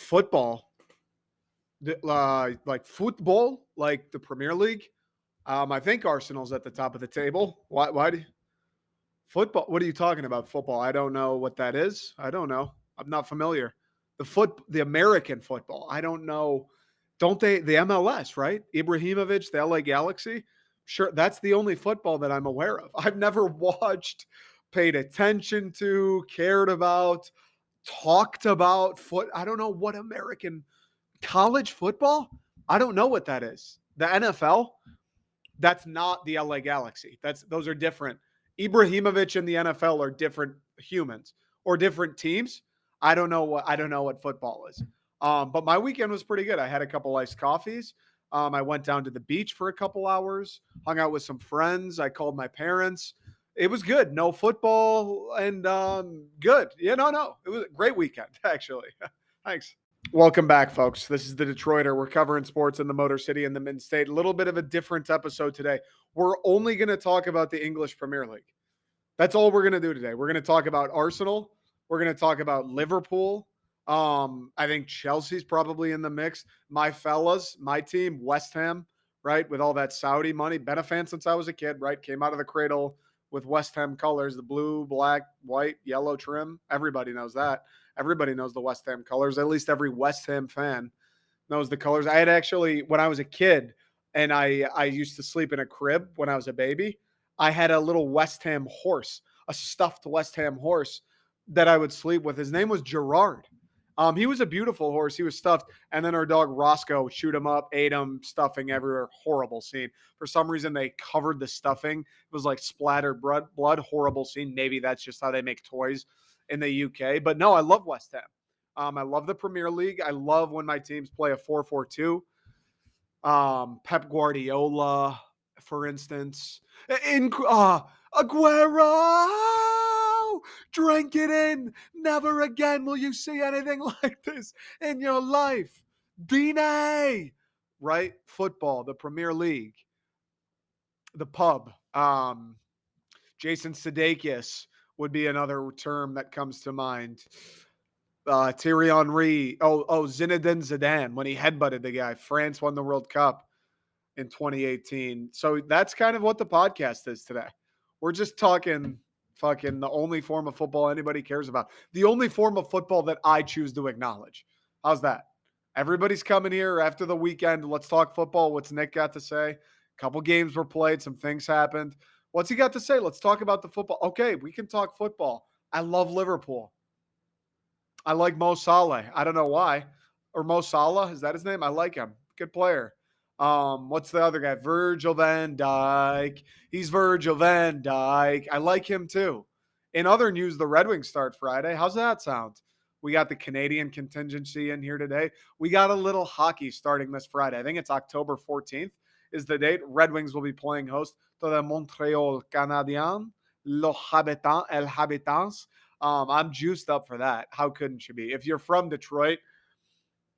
football, like football, like the Premier League. I think Arsenal's at the top of the table. Why do football? What are you talking about? Football? I don't know what that is. I don't know. I'm not familiar. The American football. I don't know. Don't they the MLS, right? Ibrahimovic, the LA Galaxy. Sure, that's the only football that I'm aware of. I've never watched, paid attention to, cared about, talked about foot. I don't know what American college football. I don't know what that is. The NFL. That's not the LA Galaxy. Those are different. Ibrahimovic and the NFL are different humans or different teams. I don't know what football is. But my weekend was pretty good. I had a couple iced coffees. I went down to the beach for a couple hours, hung out with some friends. I called my parents. It was good. No football and good. Yeah, no. It was a great weekend, actually. Thanks. Welcome back, folks. This is the Detroiter. We're covering sports in the Motor City and the Mid-State. A little bit of a different episode today. We're only going to talk about the English Premier League. That's all we're going to do today. We're going to talk about Arsenal. We're going to talk about Liverpool. I think Chelsea's probably in the mix. My fellas, my team, West Ham, right, with all that Saudi money. Been a fan since I was a kid, right? Came out of the cradle with West Ham colors, the blue, black, white, yellow trim. Everybody knows that. Everybody knows the West Ham colors. At least every West Ham fan knows the colors. I had actually, when I was a kid, and I used to sleep in a crib when I was a baby, I had a little West Ham horse, a stuffed West Ham horse that I would sleep with. His name was Gerard. He was a beautiful horse. He was stuffed. And then our dog Roscoe chewed him up, ate him, stuffing everywhere. Horrible scene. For some reason, they covered the stuffing. It was like splattered blood. Horrible scene. Maybe that's just how they make toys in the UK. But no, I love West Ham. I love the Premier League. I love when my teams play a 4-4-2. Pep Guardiola, for instance. Aguero! Drink it in. Never again will you see anything like this in your life. Dine! Right? Football, the Premier League, the pub. Jason Sudeikis would be another term that comes to mind. Thierry Henry. Zinedine Zidane when he headbutted the guy. France won the World Cup in 2018. So that's kind of what the podcast is today. We're just talking fucking the only form of football anybody cares about. The only form of football that I choose to acknowledge. How's that? Everybody's coming here after the weekend. Let's talk football. What's Nick got to say? A couple games were played. Some things happened. What's he got to say? Let's talk about the football. Okay, we can talk football. I love Liverpool. I like Mo Salah. I don't know why. Or Mo Salah, is that his name? I like him. Good player. What's the other guy? Virgil van Dijk. He's Virgil van Dijk. I like him too. In other news, the Red Wings start Friday. How's that sound? We got the Canadian contingency in here today. We got a little hockey starting this Friday. I think it's October 14th is the date. Red Wings will be playing host to the Montreal Canadiens, El Habitants. I'm juiced up for that. How couldn't you be? If you're from Detroit,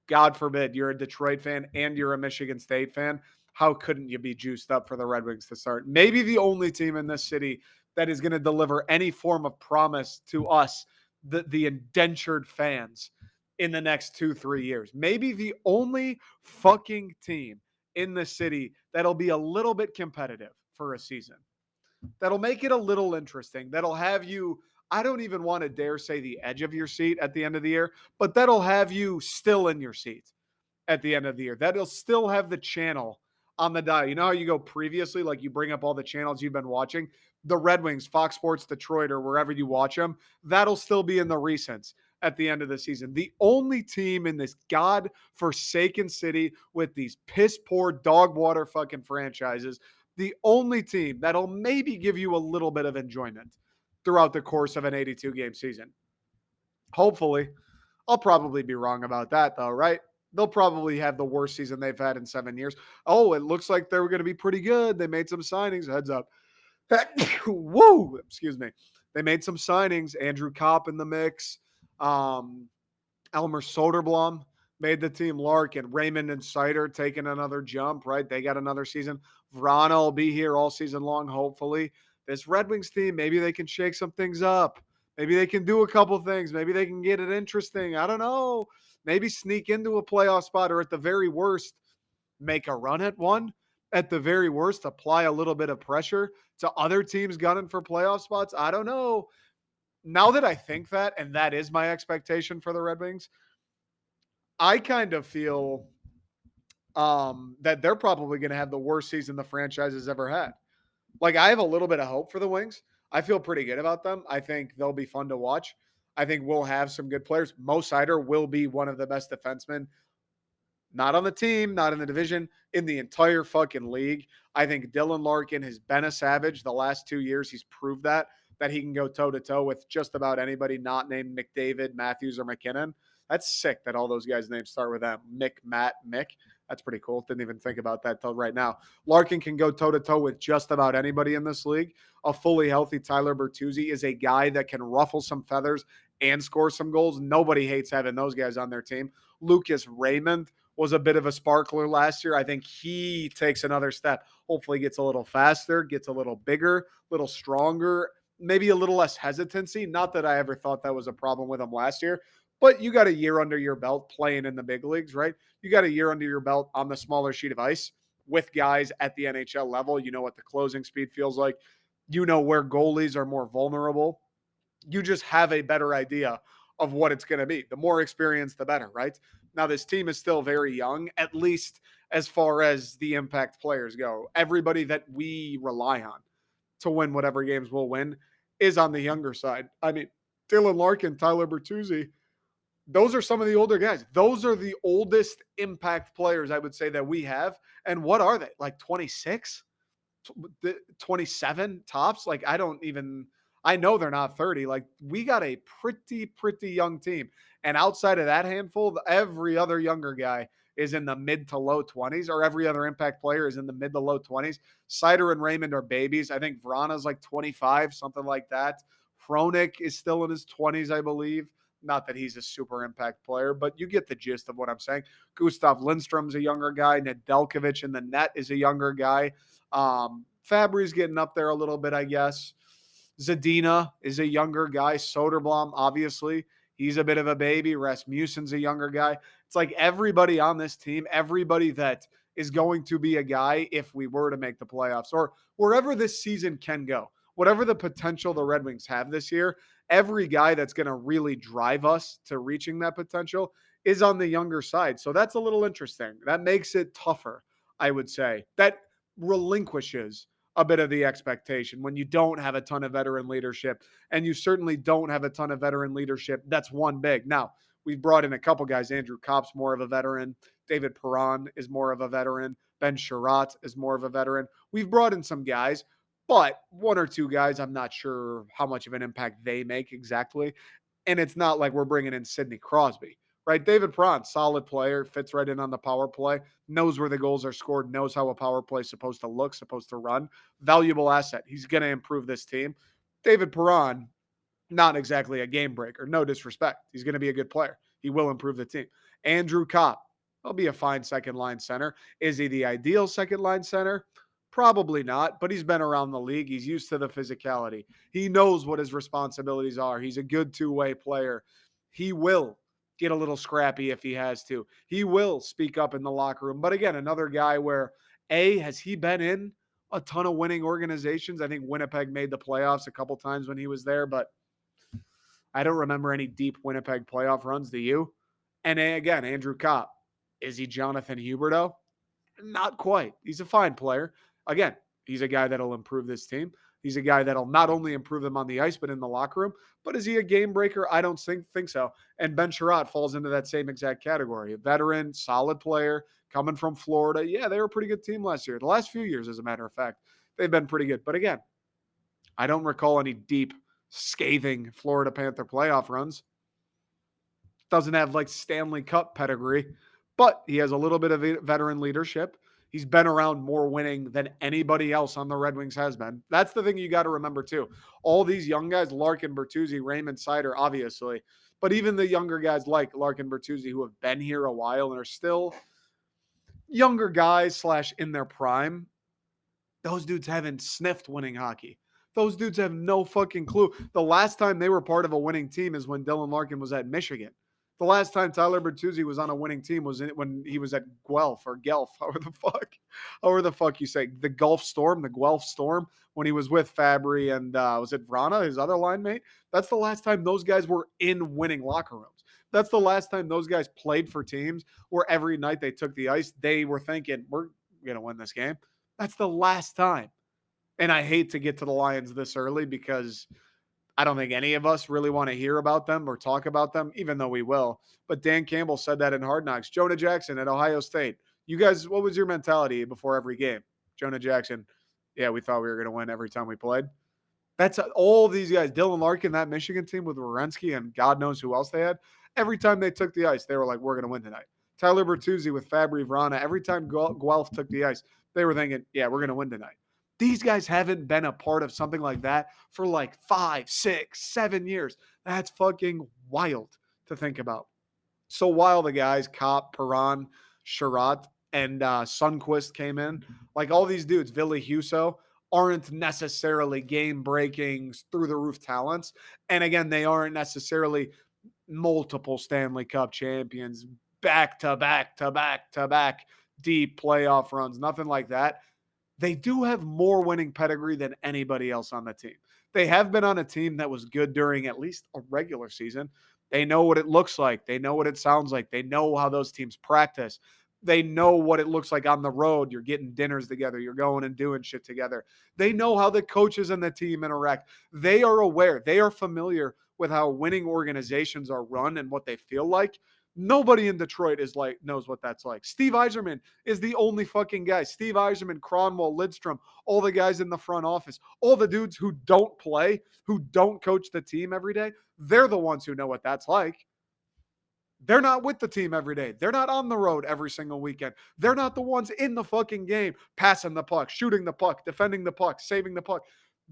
God forbid you're a Detroit fan and you're a Michigan State fan, how couldn't you be juiced up for the Red Wings to start? Maybe the only team in this city that is going to deliver any form of promise to us, the indentured fans, in the next 2-3 years. Maybe the only fucking team in the city that'll be a little bit competitive for a season. That'll make it a little interesting. That'll have you, I don't even want to dare say the edge of your seat at the end of the year, but that'll have you still in your seat at the end of the year. That'll still have the channel on the dial. You know how you go previously, like you bring up all the channels you've been watching? The Red Wings, Fox Sports Detroit, or wherever you watch them, that'll still be in the recents at the end of the season. The only team in this God-forsaken city with these piss-poor dog water fucking franchises, the only team that'll maybe give you a little bit of enjoyment throughout the course of an 82-game season. Hopefully. I'll probably be wrong about that, though, right? They'll probably have the worst season they've had in 7 years. Oh, it looks like they were going to be pretty good. They made some signings. Heads up. Woo! Excuse me. They made some signings. Andrew Kopp in the mix. Elmer Soderblom made the team. Larkin, Raymond and Sider taking another jump, right? They got another season. Vrana will be here all season long, hopefully. This Red Wings team, maybe they can shake some things up. Maybe they can do a couple things. Maybe they can get it interesting. I don't know. maybe sneak into a playoff spot, or at the very worst, make a run at one. At the very worst, apply a little bit of pressure to other teams gunning for playoff spots. I don't know. Now that I think that, and that is my expectation for the Red Wings, I kind of feel that they're probably going to have the worst season the franchise has ever had. Like, I have a little bit of hope for the Wings. I feel pretty good about them. I think they'll be fun to watch. I think we'll have some good players. Mo Sider will be one of the best defensemen, not on the team, not in the division, in the entire fucking league. I think Dylan Larkin has been a savage the last 2 years. He's proved that he can go toe to toe with just about anybody not named McDavid, Matthews, or McKinnon. That's sick that all those guys' names start with M. Mick, Matt, Mick. That's pretty cool. Didn't even think about that till right now. Larkin can go toe to toe with just about anybody in this league. A fully healthy Tyler Bertuzzi is a guy that can ruffle some feathers and score some goals. Nobody hates having those guys on their team. Lucas Raymond was a bit of a sparkler last year. I think he takes another step. Hopefully gets a little faster, gets a little bigger, a little stronger, maybe a little less hesitancy. Not that I ever thought that was a problem with him last year, but you got a year under your belt playing in the big leagues, right? You got a year under your belt on the smaller sheet of ice with guys at the NHL level. You know what the closing speed feels like. You know where goalies are more vulnerable. You just have a better idea of what it's going to be. The more experience, the better, right? Now, this team is still very young, at least as far as the impact players go. Everybody that we rely on to win whatever games we'll win is on the younger side. I mean, Dylan Larkin, Tyler Bertuzzi, those are some of the older guys. Those are the oldest impact players I would say that we have. And what are they? Like 26? 27 tops? Like, I know they're not 30. Like, we got a pretty young team. And outside of that handful, every other younger guy is in the mid to low 20s, or every other impact player is in the mid to low 20s. Sider and Raymond are babies. I think Vrana's like 25, something like that. Hronik is still in his 20s, I believe. Not that he's a super impact player, but you get the gist of what I'm saying. Gustav Lindstrom's a younger guy. Nedeljkovic in the net is a younger guy. Fabry's getting up there a little bit, I guess. Zadina is a younger guy. Soderblom, obviously, he's a bit of a baby. Rasmussen's a younger guy. It's like everybody on this team, everybody that is going to be a guy if we were to make the playoffs or wherever this season can go, whatever the potential the Red Wings have this year, every guy that's going to really drive us to reaching that potential is on the younger side. So that's a little interesting. That makes it tougher, I would say. That relinquishes a bit of the expectation when you don't have a ton of veteran leadership, and you certainly don't have a ton of veteran leadership that's won big. Now, we've brought in a couple guys. Andrew Kopp's more of a veteran. David Perron is more of a veteran. Ben Sherratt is more of a veteran. We've brought in some guys, but one or two guys, I'm not sure how much of an impact they make exactly. And it's not like we're bringing in Sidney Crosby, right? David Perron, solid player, fits right in on the power play, knows where the goals are scored, knows how a power play is supposed to look, supposed to run. Valuable asset. He's going to improve this team. David Perron, not exactly a game breaker. No disrespect. He's going to be a good player. He will improve the team. Andrew Kopp, he'll be a fine second line center. Is he the ideal second line center? Probably not, but he's been around the league. He's used to the physicality. He knows what his responsibilities are. He's a good two-way player. He will get a little scrappy if he has to. He will speak up in the locker room. But again, another guy where, has he been in a ton of winning organizations? I think Winnipeg made the playoffs a couple times when he was there, but I don't remember any deep Winnipeg playoff runs. Do you? And again, Andrew Kopp. Is he Jonathan Huberdeau? Not quite. He's a fine player. Again, he's a guy that'll improve this team. He's a guy that'll not only improve them on the ice, but in the locker room. But is he a game breaker? I don't think so. And Ben Sherratt falls into that same exact category. A veteran, solid player, coming from Florida. Yeah, they were a pretty good team last year. The last few years, as a matter of fact, they've been pretty good. But again, I don't recall any deep, scathing Florida Panther playoff runs. Doesn't have like Stanley Cup pedigree, but he has a little bit of veteran leadership. He's been around more winning than anybody else on the Red Wings has been. That's the thing you got to remember too. All these young guys, Larkin, Bertuzzi, Raymond, Sider, obviously, but even the younger guys like Larkin, Bertuzzi, who have been here a while and are still younger guys / in their prime, those dudes haven't sniffed winning hockey. Those dudes have no fucking clue. The last time they were part of a winning team is when Dylan Larkin was at Michigan. The last time Tyler Bertuzzi was on a winning team was when he was at Guelph or Guelph, however the fuck you say, the Gulf Storm, the Guelph Storm, when he was with Fabry and was it Vrana, his other line mate? That's the last time those guys were in winning locker rooms. That's the last time those guys played for teams where every night they took the ice, they were thinking, we're going to win this game. That's the last time. And I hate to get to the Lions this early because I don't think any of us really want to hear about them or talk about them, even though we will. But Dan Campbell said that in Hard Knocks. Jonah Jackson at Ohio State. You guys, what was your mentality before every game? Jonah Jackson, yeah, we thought we were going to win every time we played. That's all these guys. Dylan Larkin, that Michigan team with Wierenski and God knows who else they had. Every time they took the ice, they were like, we're going to win tonight. Tyler Bertuzzi with Fabry Vrana, every time Guelph took the ice, they were thinking, yeah, we're going to win tonight. These guys haven't been a part of something like that for like 5, 6, 7 years. That's fucking wild to think about. So while the guys, Kopp, Perron, Sherratt, and Sundquist came in, like all these dudes, Ville Husso, aren't necessarily game-breaking, through-the-roof talents. And again, they aren't necessarily multiple Stanley Cup champions, back-to-back-to-back-to-back deep playoff runs, nothing like that. They do have more winning pedigree than anybody else on the team. They have been on a team that was good during at least a regular season. They know what it looks like. They know what it sounds like. They know how those teams practice. They know what it looks like on the road. You're getting dinners together. You're going and doing shit together. They know how the coaches and the team interact. They are aware. They are familiar with how winning organizations are run and what they feel like. Nobody in Detroit knows what that's like. Steve Yzerman is the only fucking guy. Steve Yzerman, Cronwall, Lidstrom, all the guys in the front office, all the dudes who don't play, who don't coach the team every day, they're the ones who know what that's like. They're not with the team every day. They're not on the road every single weekend. They're not the ones in the fucking game, passing the puck, shooting the puck, defending the puck, saving the puck.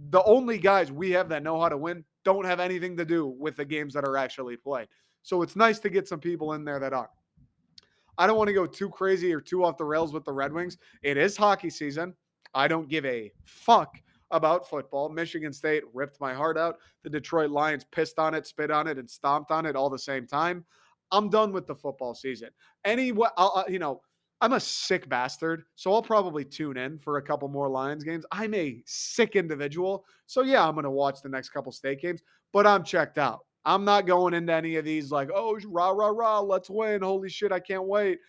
The only guys we have that know how to win don't have anything to do with the games that are actually played. So it's nice to get some people in there that are. I don't want to go too crazy or too off the rails with the Red Wings. It is hockey season. I don't give a fuck about football. Michigan State ripped my heart out. The Detroit Lions pissed on it, spit on it, and stomped on it all the same time. I'm done with the football season. I'm a sick bastard, so I'll probably tune in for a couple more Lions games. I'm a sick individual, so yeah, I'm going to watch the next couple state games, but I'm checked out. I'm not going into any of these like, oh, rah, rah, rah, let's win. Holy shit, I can't wait.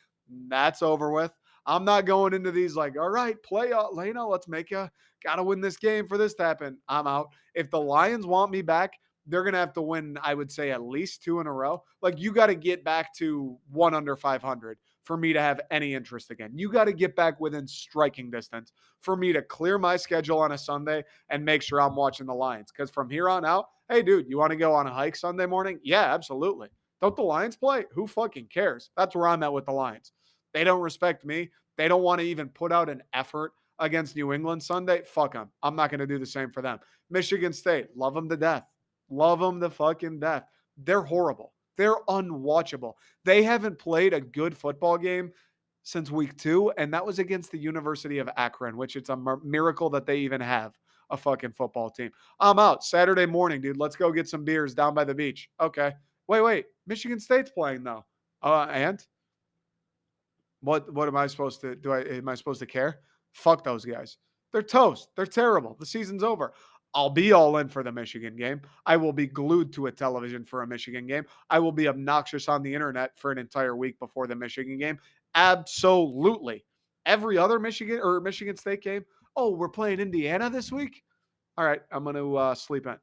That's over with. I'm not going into these like, all right, play out, Lena, let's got to win this game for this to happen. I'm out. If the Lions want me back, they're going to have to win, I would say, at least 2 in a row. Like, you got to get back to 1 under 500 for me to have any interest again. You got to get back within striking distance for me to clear my schedule on a Sunday and make sure I'm watching the Lions. Because from here on out, hey, dude, you want to go on a hike Sunday morning? Yeah, absolutely. Don't the Lions play? Who fucking cares? That's where I'm at with the Lions. They don't respect me. They don't want to even put out an effort against New England Sunday. Fuck them. I'm not going to do the same for them. Michigan State, love them to death. Love them to fucking death. They're horrible. They're unwatchable. They haven't played a good football game since week 2, and that was against the University of Akron, which it's a miracle that they even have a fucking football team. I'm out. Saturday morning, dude. Let's go get some beers down by the beach. Okay. Wait. Michigan State's playing though. And what am I supposed to do? Am I supposed to care? Fuck those guys. They're toast. They're terrible. The season's over. I'll be all in for the Michigan game. I will be glued to a television for a Michigan game. I will be obnoxious on the internet for an entire week before the Michigan game. Absolutely. Every other Michigan State game. Oh, we're playing Indiana this week? All right, I'm going to sleep in.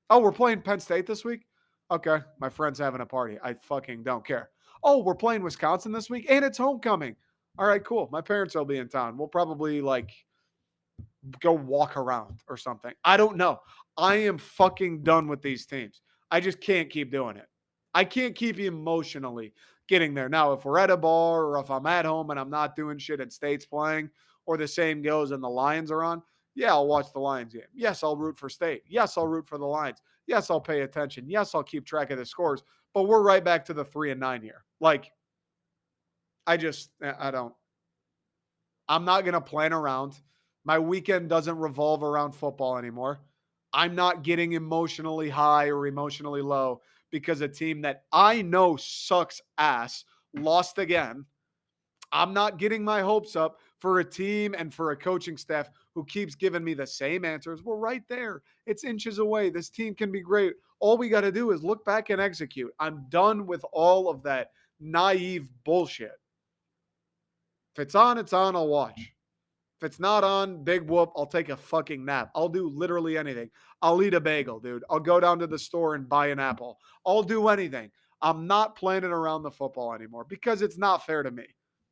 Oh, we're playing Penn State this week? Okay, my friend's having a party. I fucking don't care. Oh, we're playing Wisconsin this week, and it's homecoming. All right, cool. My parents will be in town. We'll probably go walk around or something. I don't know. I am fucking done with these teams. I just can't keep doing it. I can't keep emotionally getting there. Now, if we're at a bar or if I'm at home and I'm not doing shit and State's playing, or the same goes and the Lions are on, yeah, I'll watch the Lions game. Yes, I'll root for State. Yes, I'll root for the Lions. Yes, I'll pay attention. Yes, I'll keep track of the scores. But we're right back to the 3-9 here. I'm not going to plan around. My weekend doesn't revolve around football anymore. I'm not getting emotionally high or emotionally low because a team that I know sucks ass lost again. I'm not getting my hopes up for a team and for a coaching staff who keeps giving me the same answers. We're right there. It's inches away. This team can be great. All we got to do is look back and execute. I'm done with all of that naive bullshit. If it's on, it's on. I'll watch. If it's not on, big whoop, I'll take a fucking nap. I'll do literally anything. I'll eat a bagel, dude. I'll go down to the store and buy an apple. I'll do anything. I'm not planning around the football anymore because it's not fair to me.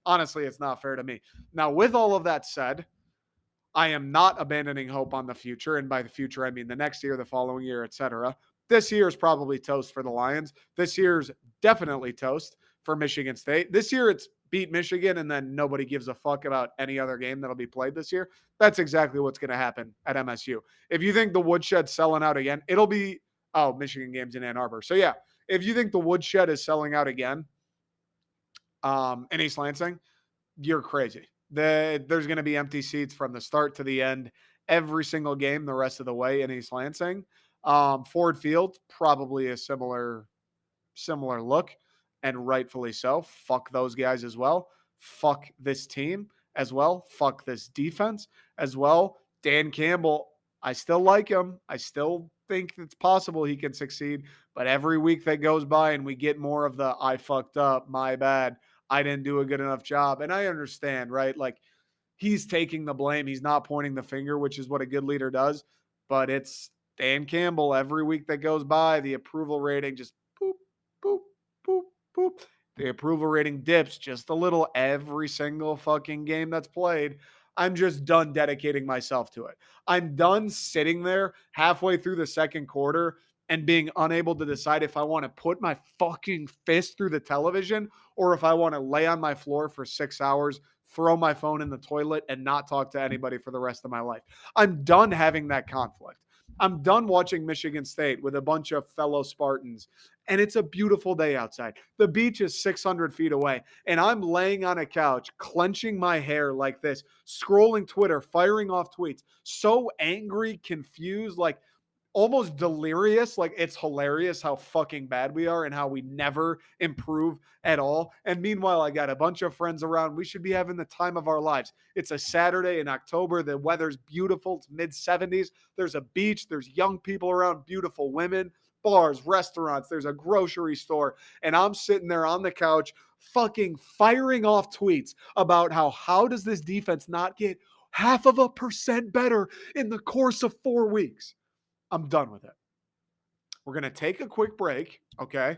Honestly, it's not fair to me. Now, with all of that said, I am not abandoning hope on the future. And by the future, I mean the next year, the following year, etc. This year is probably toast for the Lions. This year's definitely toast for Michigan State. This year, it's beat Michigan, and then nobody gives a fuck about any other game that'll be played this year. That's exactly what's going to happen at MSU. If you think the Woodshed's selling out again, it'll be, Michigan game's in Ann Arbor. So, yeah, if you think the Woodshed is selling out again in East Lansing, you're crazy. There's going to be empty seats from the start to the end every single game the rest of the way in East Lansing. Ford Field, probably a similar look, and rightfully so. Fuck those guys as well. Fuck this team as well. Fuck this defense as well. Dan Campbell, I still like him. I still think it's possible he can succeed. But every week that goes by and we get more of the I fucked up, my bad, I didn't do a good enough job. And I understand, right? Like, he's taking the blame. He's not pointing the finger, which is what a good leader does. But it's Dan Campbell. Every week that goes by, the approval rating just boop, boop, boop, boop. The approval rating dips just a little every single fucking game that's played. I'm just done dedicating myself to it. I'm done sitting there halfway through the second quarter and being unable to decide if I want to put my fucking fist through the television or if I want to lay on my floor for 6 hours, throw my phone in the toilet, and not talk to anybody for the rest of my life. I'm done having that conflict. I'm done watching Michigan State with a bunch of fellow Spartans, and it's a beautiful day outside. The beach is 600 feet away, and I'm laying on a couch, clenching my hair like this, scrolling Twitter, firing off tweets, so angry, confused, like almost delirious. Like, it's hilarious how fucking bad we are and how we never improve at all. And meanwhile, I got a bunch of friends around. We should be having the time of our lives. It's a Saturday in October. The weather's beautiful. It's mid 70s. There's a beach. There's young people around, beautiful women, bars, restaurants. There's a grocery store. And I'm sitting there on the couch fucking firing off tweets about how does this defense not get 0.5% better in the course of 4 weeks? I'm done with it. We're going to take a quick break, okay?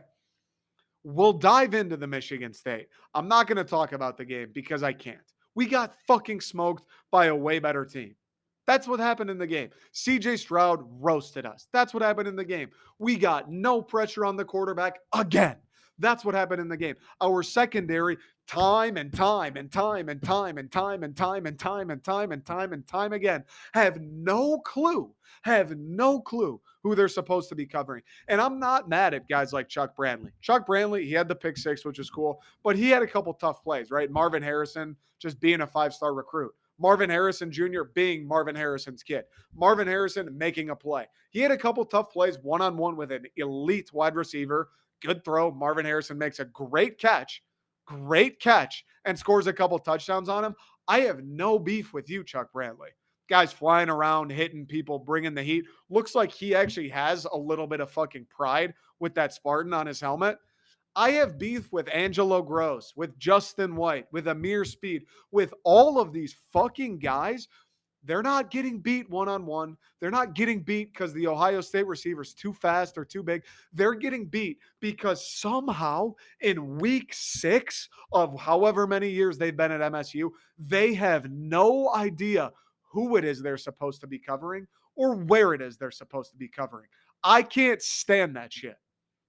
We'll dive into the Michigan State. I'm not going to talk about the game because I can't. We got fucking smoked by a way better team. That's what happened in the game. CJ Stroud roasted us. That's what happened in the game. We got no pressure on the quarterback again. That's what happened in the game. Our secondary, time and time and time and time and time and time and time and time and time and time again, have no clue who they're supposed to be covering. And I'm not mad at guys like Chuck Brantley. Chuck Brantley, he had the pick six, which is cool, but he had a couple tough plays, right? Marvin Harrison just being a 5-star recruit. Marvin Harrison Jr. being Marvin Harrison's kid. Marvin Harrison making a play. He had a couple tough plays one-on-one with an elite wide receiver. Good throw. Marvin Harrison makes a great catch, and scores a couple touchdowns on him. I have no beef with you, Chuck Brantley. Guy's flying around, hitting people, bringing the heat. Looks like he actually has a little bit of fucking pride with that Spartan on his helmet. I have beef with Angelo Gross, with Justin White, with Amir Speed, with all of these fucking guys. They're not getting beat one-on-one. They're not getting beat because the Ohio State receiver's too fast or too big. They're getting beat because somehow in week 6 of however many years they've been at MSU, they have no idea who it is they're supposed to be covering or where it is they're supposed to be covering. I can't stand that shit.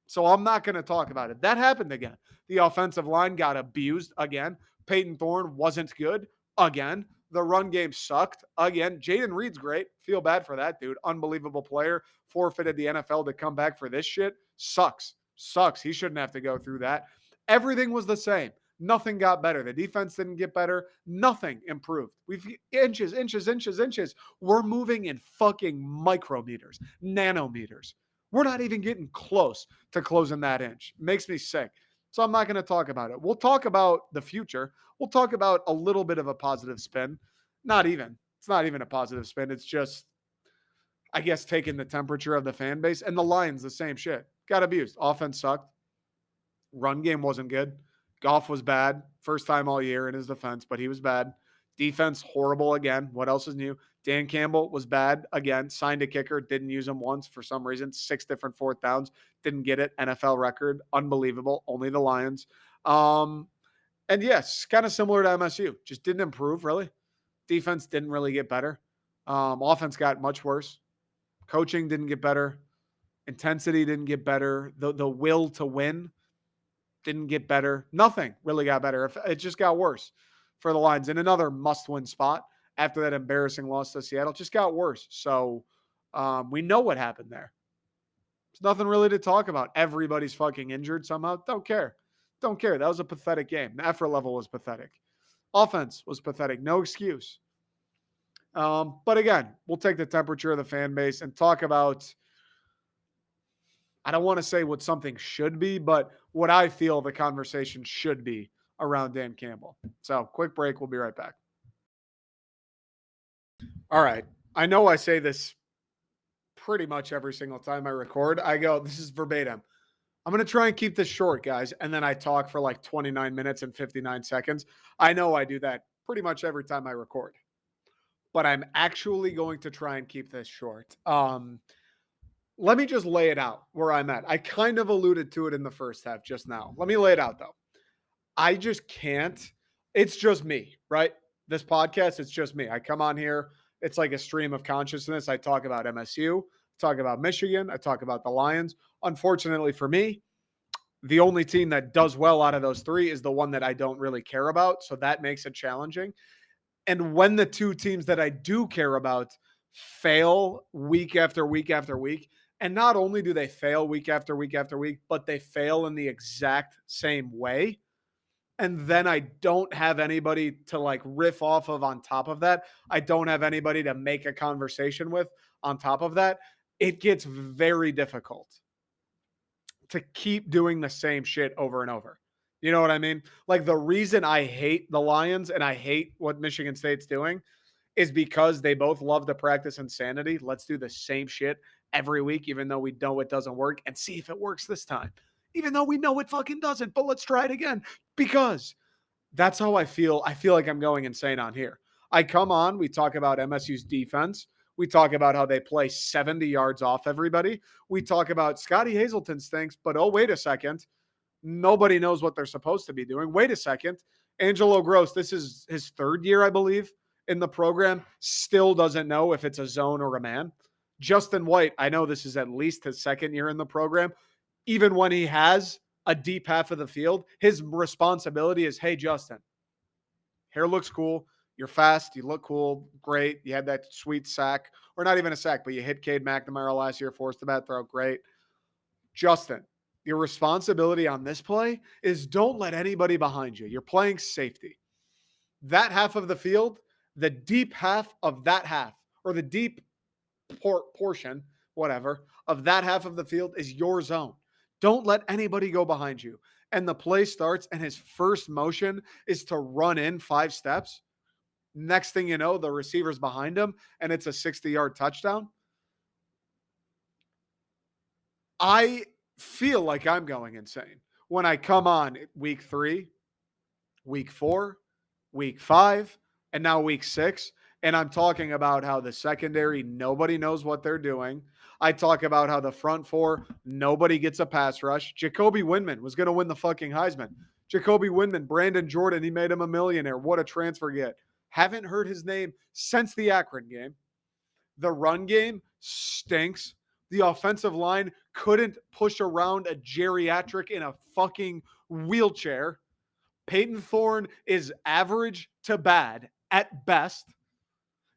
So I'm not going to talk about it. That happened again. The offensive line got abused again. Peyton Thorne wasn't good again. The run game sucked again. Jaden Reed's great. Feel bad for that dude. Unbelievable player. Forfeited the NFL to come back for this shit. Sucks. He shouldn't have to go through that. Everything was the same. Nothing got better. The defense didn't get better. Nothing improved. We've inches. We're moving in fucking micrometers, nanometers. We're not even getting close to closing that inch. Makes me sick. So I'm not going to talk about it. We'll talk about the future. We'll talk about a little bit of a positive spin. Not even. It's not even a positive spin. It's just, I guess, taking the temperature of the fan base. And the Lions, the same shit. Got abused. Offense sucked. Run game wasn't good. Goff was bad. First time all year in his defense, but he was bad. Defense, horrible again. What else is new? Dan Campbell was bad again. Signed a kicker, didn't use him once for some reason. 6 different fourth downs, didn't get it. NFL record, unbelievable. Only the Lions. And yes, kind of similar to MSU. Just didn't improve really. Defense didn't really get better. Offense got much worse. Coaching didn't get better. Intensity didn't get better. The will to win didn't get better. Nothing really got better. It just got worse for the Lions in another must-win spot after that embarrassing loss to Seattle. Just got worse. So we know what happened there. There's nothing really to talk about. Everybody's fucking injured somehow. Don't care. Don't care. That was a pathetic game. The effort level was pathetic. Offense was pathetic. No excuse. But again, we'll take the temperature of the fan base and talk about, I don't want to say what something should be, but what I feel the conversation should be around Dan Campbell. So quick break. We'll be right back. All right. I know I say this pretty much every single time I record. I go, this is verbatim. I'm going to try and keep this short, guys. And then I talk for like 29 minutes and 59 seconds. I know I do that pretty much every time I record, but I'm actually going to try and keep this short. Let me just lay it out where I'm at. I kind of alluded to it in the first half just now. Let me lay it out though. I just can't. It's just me, right? This podcast, it's just me. I come on here. It's like a stream of consciousness. I talk about MSU, talk about Michigan, I talk about the Lions. Unfortunately for me, the only team that does well out of those three is the one that I don't really care about. So that makes it challenging. And when the two teams that I do care about fail week after week after week, and not only do they fail week after week after week, but they fail in the exact same way, and then I don't have anybody to like riff off of on top of that. I don't have anybody to make a conversation with on top of that. It gets very difficult to keep doing the same shit over and over. You know what I mean? Like the reason I hate the Lions and I hate what Michigan State's doing is because they both love to practice insanity. Let's do the same shit every week, even though we know it doesn't work, and see if it works this time. Even though we know it fucking doesn't, but let's try it again, because that's how I feel. I feel like I'm going insane on here. I come on, we talk about MSU's defense. We talk about how they play 70 yards off everybody. We talk about Scotty Hazelton stinks, but oh, wait a second. Nobody knows what they're supposed to be doing. Wait a second. Angelo Gross, this is his third year, I believe, in the program, still doesn't know if it's a zone or a man. Justin White, I know this is at least his second year in the program. Even when he has a deep half of the field, his responsibility is, hey, Justin, hair looks cool. You're fast. You look cool. Great. You had that sweet sack, or not even a sack, but you hit Cade McNamara last year, forced the bad throw. Great. Justin, your responsibility on this play is don't let anybody behind you. You're playing safety. That half of the field, the deep half of that half, or the deep portion, whatever, of that half of the field is your zone. Don't let anybody go behind you. And the play starts, and his first motion is to run in 5 steps. Next thing you know, the receiver's behind him, and it's a 60-yard touchdown. I feel like I'm going insane when I come on week 3, week 4, week 5, and now week 6. And I'm talking about how the secondary, nobody knows what they're doing. I talk about how the front 4, nobody gets a pass rush. Jacoby Windman was going to win the fucking Heisman. Jacoby Windman, Brandon Jordan, he made him a millionaire. What a transfer get. Haven't heard his name since the Akron game. The run game stinks. The offensive line couldn't push around a geriatric in a fucking wheelchair. Peyton Thorne is average to bad at best.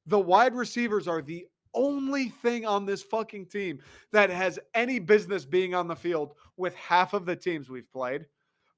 The wide receivers are the only thing on this fucking team that has any business being on the field with half of the teams we've played.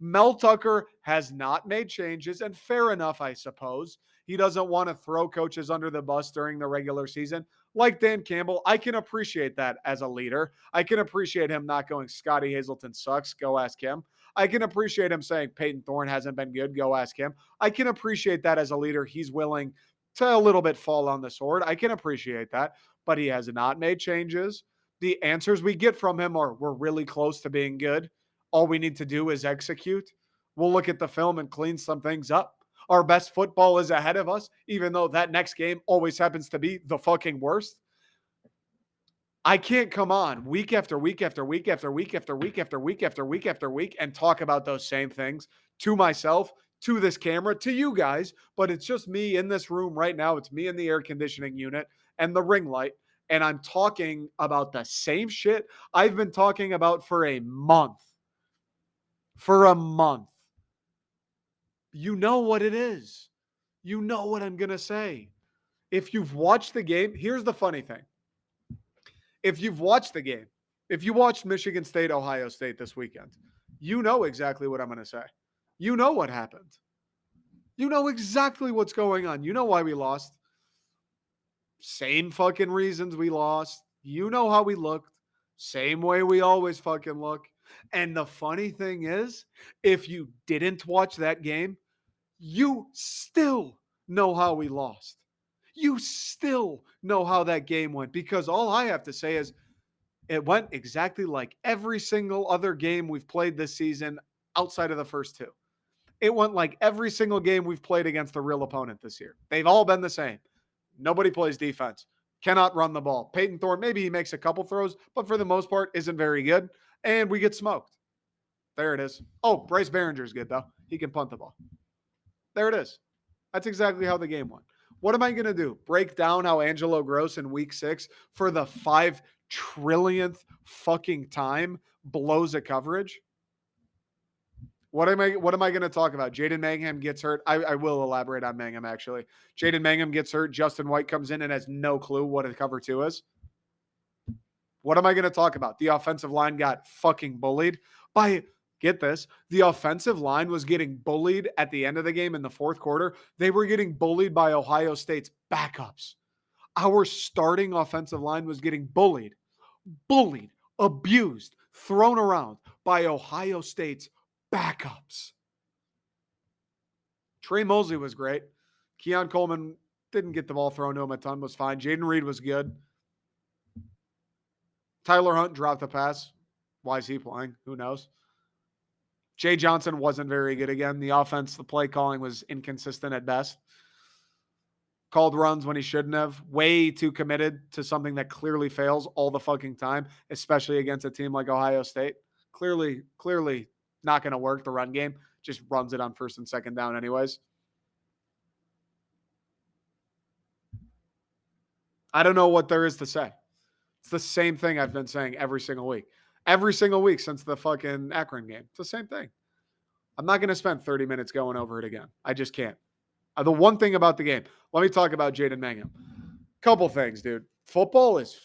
Mel Tucker has not made changes, and fair enough, I suppose. He doesn't want to throw coaches under the bus during the regular season. Like Dan Campbell, I can appreciate that as a leader. I can appreciate him not going, Scotty Hazelton sucks. Go ask him. I can appreciate him saying Peyton Thorne hasn't been good. Go ask him. I can appreciate that as a leader. He's willing to a little bit fall on the sword. I can appreciate that, but he has not made changes. The answers we get from him are we're really close to being good. All we need to do is execute. We'll look at the film and clean some things up. Our best football is ahead of us, even though that next game always happens to be the fucking worst. I can't come on week after week after week after week after week after week after week after week and talk about those same things to myself, to this camera, to you guys. But it's just me in this room right now. It's me in the air conditioning unit and the ring light. And I'm talking about the same shit I've been talking about for a month. For a month. You know what it is. You know what I'm going to say. If you've watched the game, here's the funny thing. If you've watched the game, if you watched Michigan State, Ohio State this weekend, you know exactly what I'm going to say. You know what happened. You know exactly what's going on. You know why we lost. Same fucking reasons we lost. You know how we looked. Same way we always fucking look. And the funny thing is, if you didn't watch that game, you still know how we lost. You still know how that game went, because all I have to say is it went exactly like every single other game we've played this season outside of the first two. It went like every single game we've played against a real opponent this year. They've all been the same. Nobody plays defense. Cannot run the ball. Peyton Thorne, maybe he makes a couple throws, but for the most part, isn't very good. And we get smoked. There it is. Oh, Bryce Behringer's good, though. He can punt the ball. There it is. That's exactly how the game went. What am I going to do? Break down how Angelo Gross in week 6 for the 5 trillionth fucking time blows a coverage? What am I going to talk about? Jaden Mangham gets hurt. I will elaborate on Mangham, actually. Jaden Mangham gets hurt. Justin White comes in and has no clue what a cover 2 is. What am I going to talk about? The offensive line got fucking bullied by, get this, the offensive line was getting bullied at the end of the game in the fourth quarter. They were getting bullied by Ohio State's backups. Our starting offensive line was getting bullied, abused, thrown around by Ohio State's backups. Trey Mosley was great. Keon Coleman didn't get the ball thrown to him a ton, was fine. Jaden Reed was good. Tyler Hunt dropped the pass. Why is he playing? Who knows? Jay Johnson wasn't very good again. The offense, the play calling was inconsistent at best. Called runs when he shouldn't have. Way too committed to something that clearly fails all the fucking time, especially against a team like Ohio State. Clearly not going to work, the run game. Just runs it on first and second down anyways. I don't know what there is to say. It's the same thing I've been saying every single week. Every single week since the fucking Akron game. It's the same thing. I'm not going to spend 30 minutes going over it again. I just can't. The one thing about the game, let me talk about Jaden Mangham. Couple things, dude. Football is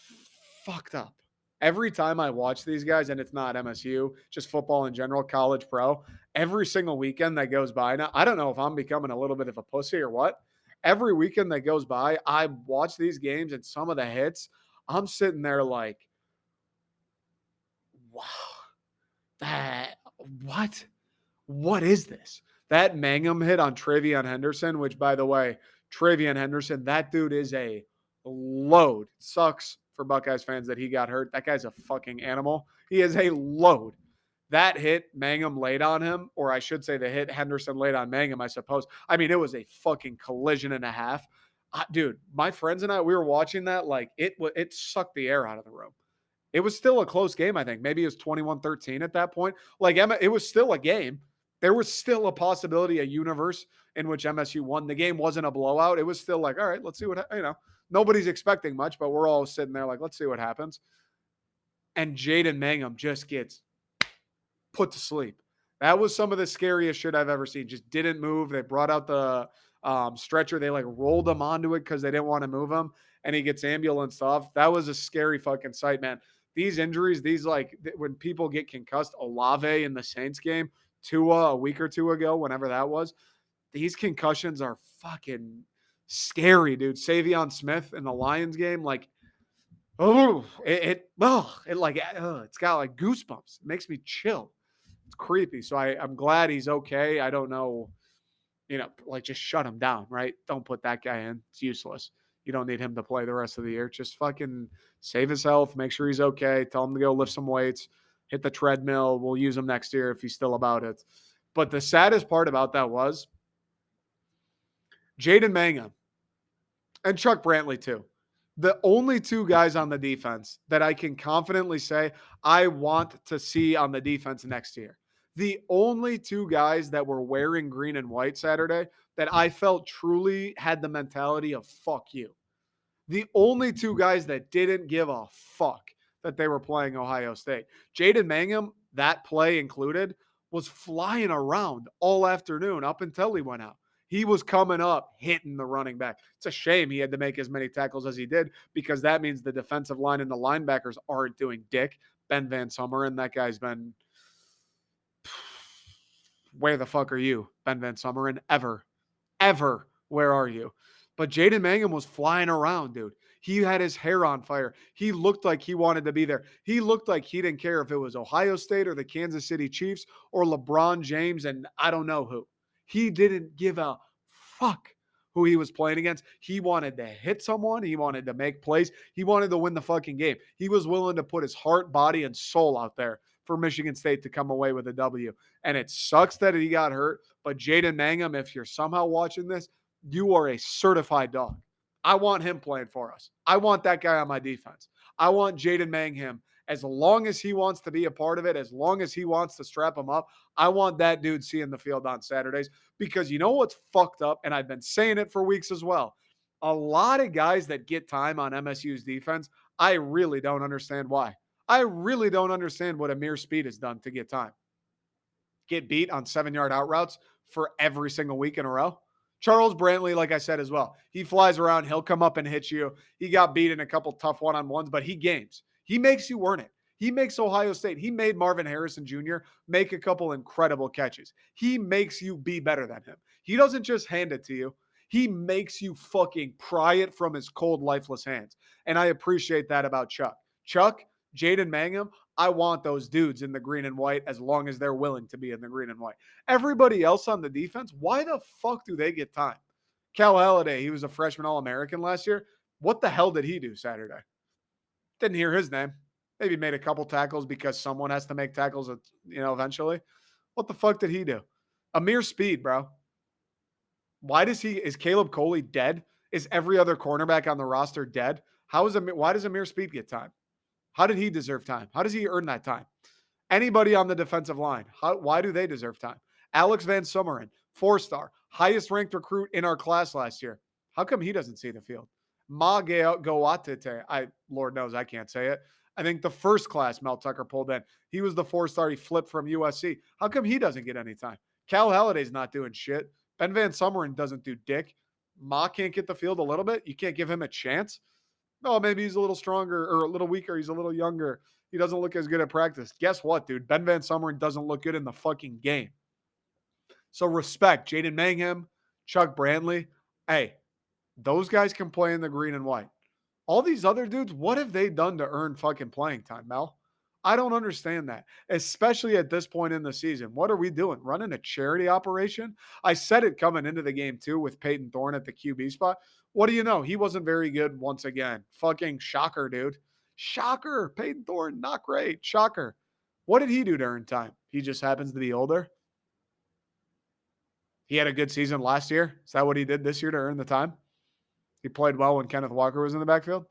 fucked up. Every time I watch these guys, and it's not MSU, just football in general, college, pro, every single weekend that goes by now, I don't know if I'm becoming a little bit of a pussy or what. Every weekend that goes by, I watch these games and some of the hits, I'm sitting there like, wow, what is this? That Mangum hit on TreVeyon Henderson, which, by the way, TreVeyon Henderson, that dude is a load. Sucks for Buckeyes fans that he got hurt. That guy's a fucking animal. He is a load. That hit Mangum laid on him, or I should say the hit Henderson laid on Mangum, I suppose. I mean, it was a fucking collision and a half. Dude, my friends and I, we were watching that like it sucked the air out of the room. It was still a close game, I think. Maybe it was 21-13 at that point. Like, it was still a game. There was still a possibility, a universe in which MSU won. The game wasn't a blowout. It was still like, all right, let's see what, nobody's expecting much, but we're all sitting there like, let's see what happens. And Jaden Mangham just gets put to sleep. That was some of the scariest shit I've ever seen. Just didn't move. They brought out the stretcher. They like rolled him onto it because they didn't want to move him. And he gets ambulanced off. That was a scary fucking sight, man. These injuries, when people get concussed, Olave in the Saints game, Tua a week or two ago, whenever that was, these concussions are fucking, Scary, dude. Savion Smith in the Lions game, like, oh, it's got like goosebumps. It makes me chill. It's creepy. So I'm glad he's okay. I don't know, like just shut him down, right? Don't put that guy in. It's useless. You don't need him to play the rest of the year. Just fucking save his health, make sure he's okay. Tell him to go lift some weights, hit the treadmill. We'll use him next year if he's still about it. But the saddest part about that was Jaden Mangham and Chuck Brantley, too. The only two guys on the defense that I can confidently say I want to see on the defense next year. The only two guys that were wearing green and white Saturday that I felt truly had the mentality of fuck you. The only two guys that didn't give a fuck that they were playing Ohio State. Jaden Mangham, that play included, was flying around all afternoon up until he went out. He was coming up, hitting the running back. It's a shame he had to make as many tackles as he did because that means the defensive line and the linebackers aren't doing dick. Ben Van Sumeren, that guy's been where the fuck are you, Ben Van Sumeren? Ever. Where are you? But Jaden Mangham was flying around, dude. He had his hair on fire. He looked like he wanted to be there. He looked like he didn't care if it was Ohio State or the Kansas City Chiefs or LeBron James and I don't know who. He didn't give a fuck who he was playing against. He wanted to hit someone. He wanted to make plays. He wanted to win the fucking game. He was willing to put his heart, body, and soul out there for Michigan State to come away with a W. And it sucks that he got hurt. But Jaden Mangham, if you're somehow watching this, you are a certified dog. I want him playing for us. I want that guy on my defense. I want Jaden Mangham. As long as he wants to be a part of it, as long as he wants to strap him up, I want that dude seeing the field on Saturdays because you know what's fucked up, and I've been saying it for weeks as well. A lot of guys that get time on MSU's defense, I really don't understand why. I really don't understand what Amir Speed has done to get time. Get beat on 7-yard out routes for every single week in a row. Charles Brantley, like I said as well, he flies around. He'll come up and hit you. He got beat in a couple tough one-on-ones, but he games. He makes you earn it. He makes Ohio State. He made Marvin Harrison Jr. make a couple incredible catches. He makes you be better than him. He doesn't just hand it to you. He makes you fucking pry it from his cold, lifeless hands. And I appreciate that about Chuck. Chuck, Jaden Mangham, I want those dudes in the green and white as long as they're willing to be in the green and white. Everybody else on the defense, why the fuck do they get time? Cal Haladay, he was a freshman All-American last year. What the hell did he do Saturday? Didn't hear his name. Maybe made a couple tackles because someone has to make tackles, eventually. What the fuck did he do? Amir Speed, bro. Is Caleb Coley dead? Is every other cornerback on the roster dead? Why does Amir Speed get time? How did he deserve time? How does he earn that time? Anybody on the defensive line, why do they deserve time? Alex Van Sumeren, 4-star, highest ranked recruit in our class last year. How come he doesn't see the field? Goatete, Lord knows I can't say it. I think the first class Mel Tucker pulled in. He was the 4-star. He flipped from USC. How come he doesn't get any time? Cal Halladay's not doing shit. Ben Van Sumeren doesn't do dick. Ma can't get the field a little bit. You can't give him a chance. No, maybe he's a little stronger or a little weaker. He's a little younger. He doesn't look as good at practice. Guess what, dude? Ben Van Sumeren doesn't look good in the fucking game. So respect Jaden Mangham, Chuck Brantley. Hey, those guys can play in the green and white. All these other dudes, what have they done to earn fucking playing time, Mel? I don't understand that, especially at this point in the season. What are we doing? Running a charity operation? I said it coming into the game, too, with Peyton Thorne at the QB spot. What do you know? He wasn't very good once again. Fucking shocker, dude. Shocker. Peyton Thorne, not great. Shocker. What did he do to earn time? He just happens to be older. He had a good season last year. Is that what he did this year to earn the time? He played well when Kenneth Walker was in the backfield.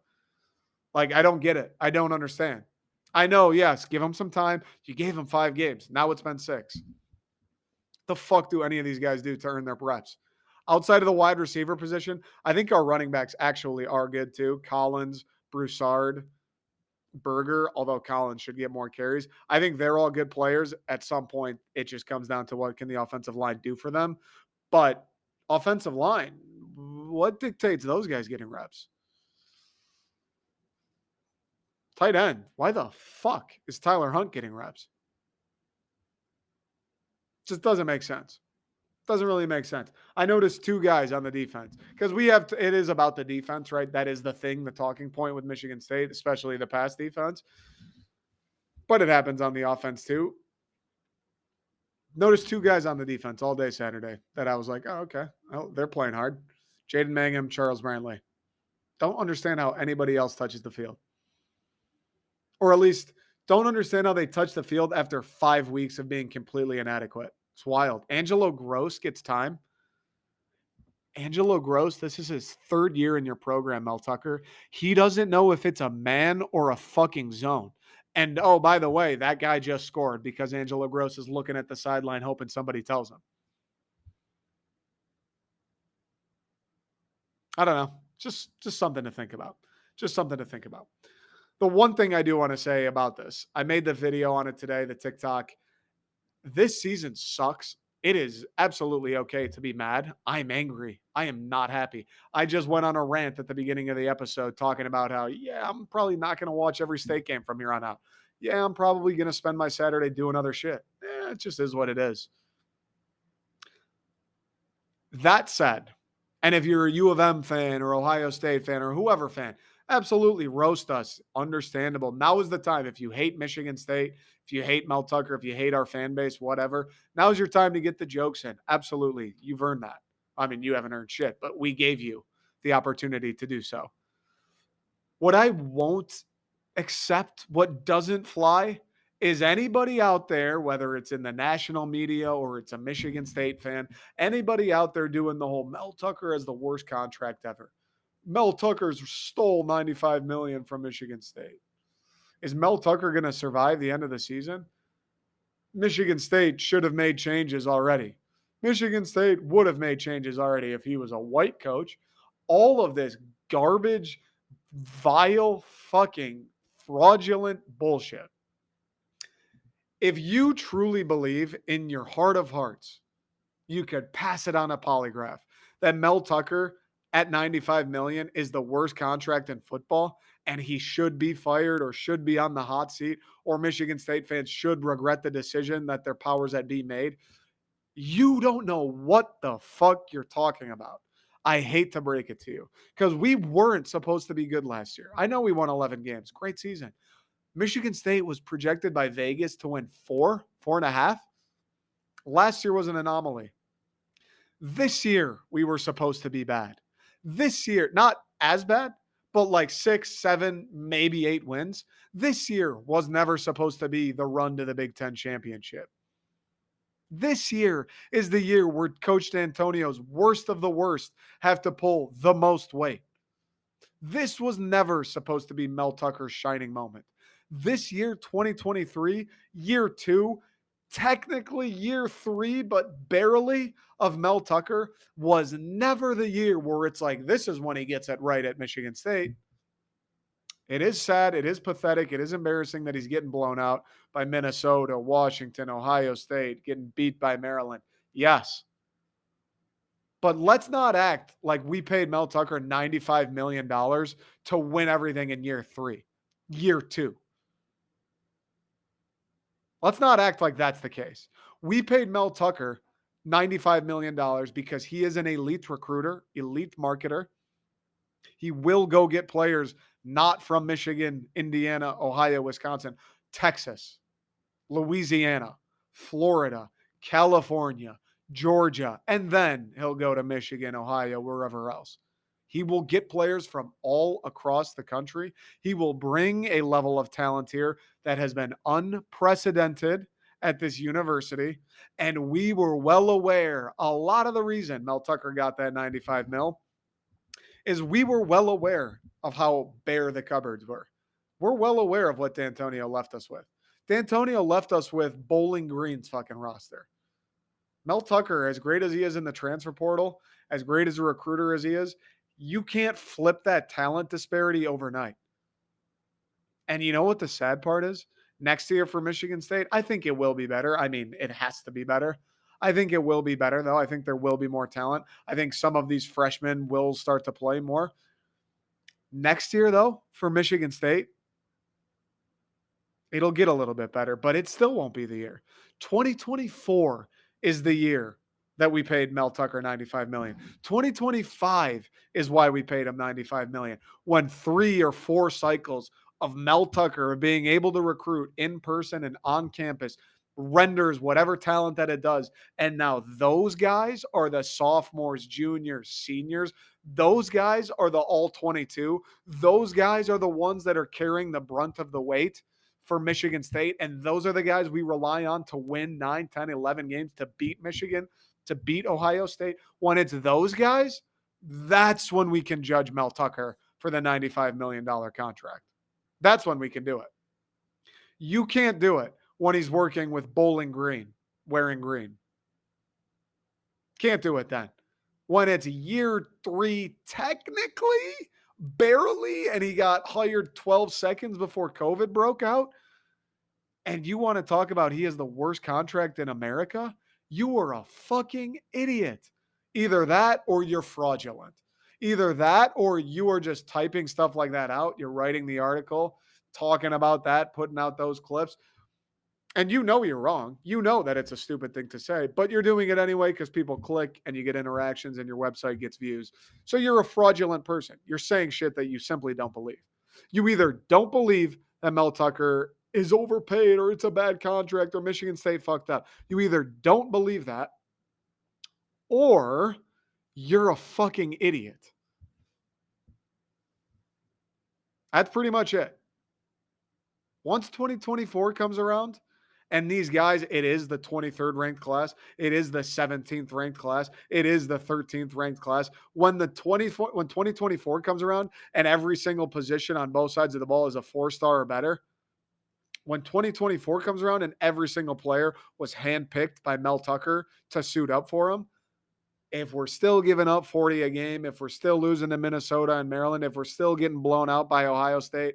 Like, I don't get it. I don't understand. I know, yes, give him some time. You gave him 5 games. Now it's been 6. The fuck do any of these guys do to earn their reps? Outside of the wide receiver position, I think our running backs actually are good too. Collins, Broussard, Berger, although Collins should get more carries. I think they're all good players. At some point, it just comes down to what can the offensive line do for them. But offensive line, what dictates those guys getting reps? Tight end, why the fuck is Tyler Hunt getting reps? Just doesn't make sense. Doesn't really make sense. I noticed two guys on the defense because we have to, it is about the defense, right? That is the thing, the talking point with Michigan State, especially the pass defense. But it happens on the offense too. Noticed two guys on the defense all day Saturday that I was like, oh, okay. Oh, they're playing hard. Jaden Mangham, Charles Brantley. Don't understand how anybody else touches the field. Or at least don't understand how they touch the field after 5 weeks of being completely inadequate. It's wild. Angelo Gross gets time. Angelo Gross, this is his third year in your program, Mel Tucker. He doesn't know if it's a man or a fucking zone. And oh, by the way, that guy just scored because Angelo Gross is looking at the sideline hoping somebody tells him. I don't know. Just something to think about. Just something to think about. The one thing I do want to say about this, I made the video on it today, the TikTok. This season sucks. It is absolutely okay to be mad. I'm angry. I am not happy. I just went on a rant at the beginning of the episode talking about how, yeah, I'm probably not going to watch every state game from here on out. Yeah, I'm probably going to spend my Saturday doing other shit. It just is what it is. That said, and if you're a U of M fan or Ohio State fan or whoever fan, absolutely roast us. Understandable. Now is the time. If you hate Michigan State, if you hate Mel Tucker, if you hate our fan base, whatever, now is your time to get the jokes in. Absolutely. You've earned that. I mean, you haven't earned shit, but we gave you the opportunity to do so. What I won't accept, what doesn't fly, is anybody out there, whether it's in the national media or it's a Michigan State fan, anybody out there doing the whole Mel Tucker has the worst contract ever. Mel Tucker's stole $95 million from Michigan State. Is Mel Tucker going to survive the end of the season? Michigan State should have made changes already. Michigan State would have made changes already if he was a white coach. All of this garbage, vile, fucking fraudulent bullshit. If you truly believe in your heart of hearts, you could pass it on a polygraph that Mel Tucker at 95 million is the worst contract in football and he should be fired or should be on the hot seat, or Michigan State fans should regret the decision that their powers that be made. You don't know what the fuck you're talking about. I hate to break it to you because we weren't supposed to be good last year. I know we won 11 games. Great season. Michigan State was projected by Vegas to win 4.5. Last year was an anomaly. This year, we were supposed to be bad. This year, not as bad, but like 6, 7, maybe 8 wins. This year was never supposed to be the run to the Big Ten championship. This year is the year where Coach D'Antonio's worst of the worst have to pull the most weight. This was never supposed to be Mel Tucker's shining moment. This year, 2023, year 2, technically year 3, but barely, of Mel Tucker, was never the year where it's like, this is when he gets it right at Michigan State. It is sad. It is pathetic. It is embarrassing that he's getting blown out by Minnesota, Washington, Ohio State, getting beat by Maryland. Yes. But let's not act like we paid Mel Tucker $95 million to win everything in year 3, year 2. Let's not act like that's the case. We paid Mel Tucker $95 million because he is an elite recruiter, elite marketer. He will go get players not from Michigan, Indiana, Ohio, Wisconsin, Texas, Louisiana, Florida, California, Georgia, and then he'll go to Michigan, Ohio, wherever else. He will get players from all across the country. He will bring a level of talent here that has been unprecedented at this university. And we were well aware, a lot of the reason Mel Tucker got that 95 mil is we were well aware of how bare the cupboards were. We're well aware of what D'Antonio left us with. D'Antonio left us with Bowling Green's fucking roster. Mel Tucker, as great as he is in the transfer portal, as great as a recruiter as he is, you can't flip that talent disparity overnight. And you know what the sad part is? Next year for Michigan State, I think it will be better. I mean, it has to be better. I think it will be better, though. I think there will be more talent. I think some of these freshmen will start to play more. Next year, though, for Michigan State, it'll get a little bit better, but it still won't be the year. 2024 is the year that we paid Mel Tucker $95 million. 2025 is why we paid him $95 million. When 3 or 4 cycles of Mel Tucker being able to recruit in person and on campus renders whatever talent that it does. And now those guys are the sophomores, juniors, seniors. Those guys are the all 22. Those guys are the ones that are carrying the brunt of the weight for Michigan State. And those are the guys we rely on to win 9, 10, 11 games, to beat Michigan, to beat Ohio State. When it's those guys, that's when we can judge Mel Tucker for the $95 million contract. That's when we can do it. You can't do it when he's working with Bowling Green, wearing green. Can't do it then. When it's year 3, technically, barely, and he got hired 12 seconds before COVID broke out, and you want to talk about he has the worst contract in America? You are a fucking idiot. Either that or you're fraudulent. Either that or you are just typing stuff like that out. You're writing the article, talking about that, putting out those clips. And you know you're wrong. You know that it's a stupid thing to say, but you're doing it anyway because people click and you get interactions and your website gets views. So you're a fraudulent person. You're saying shit that you simply don't believe. You either don't believe that Mel Tucker is overpaid or it's a bad contract or Michigan State fucked up. You either don't believe that or you're a fucking idiot. That's pretty much it. Once 2024 comes around, and these guys, it is the 23rd ranked class. It is the 17th ranked class. It is the 13th ranked class. When 2024 comes around and every single position on both sides of the ball is a 4-star or better, when 2024 comes around and every single player was handpicked by Mel Tucker to suit up for him, if we're still giving up 40 a game, if we're still losing to Minnesota and Maryland, if we're still getting blown out by Ohio State,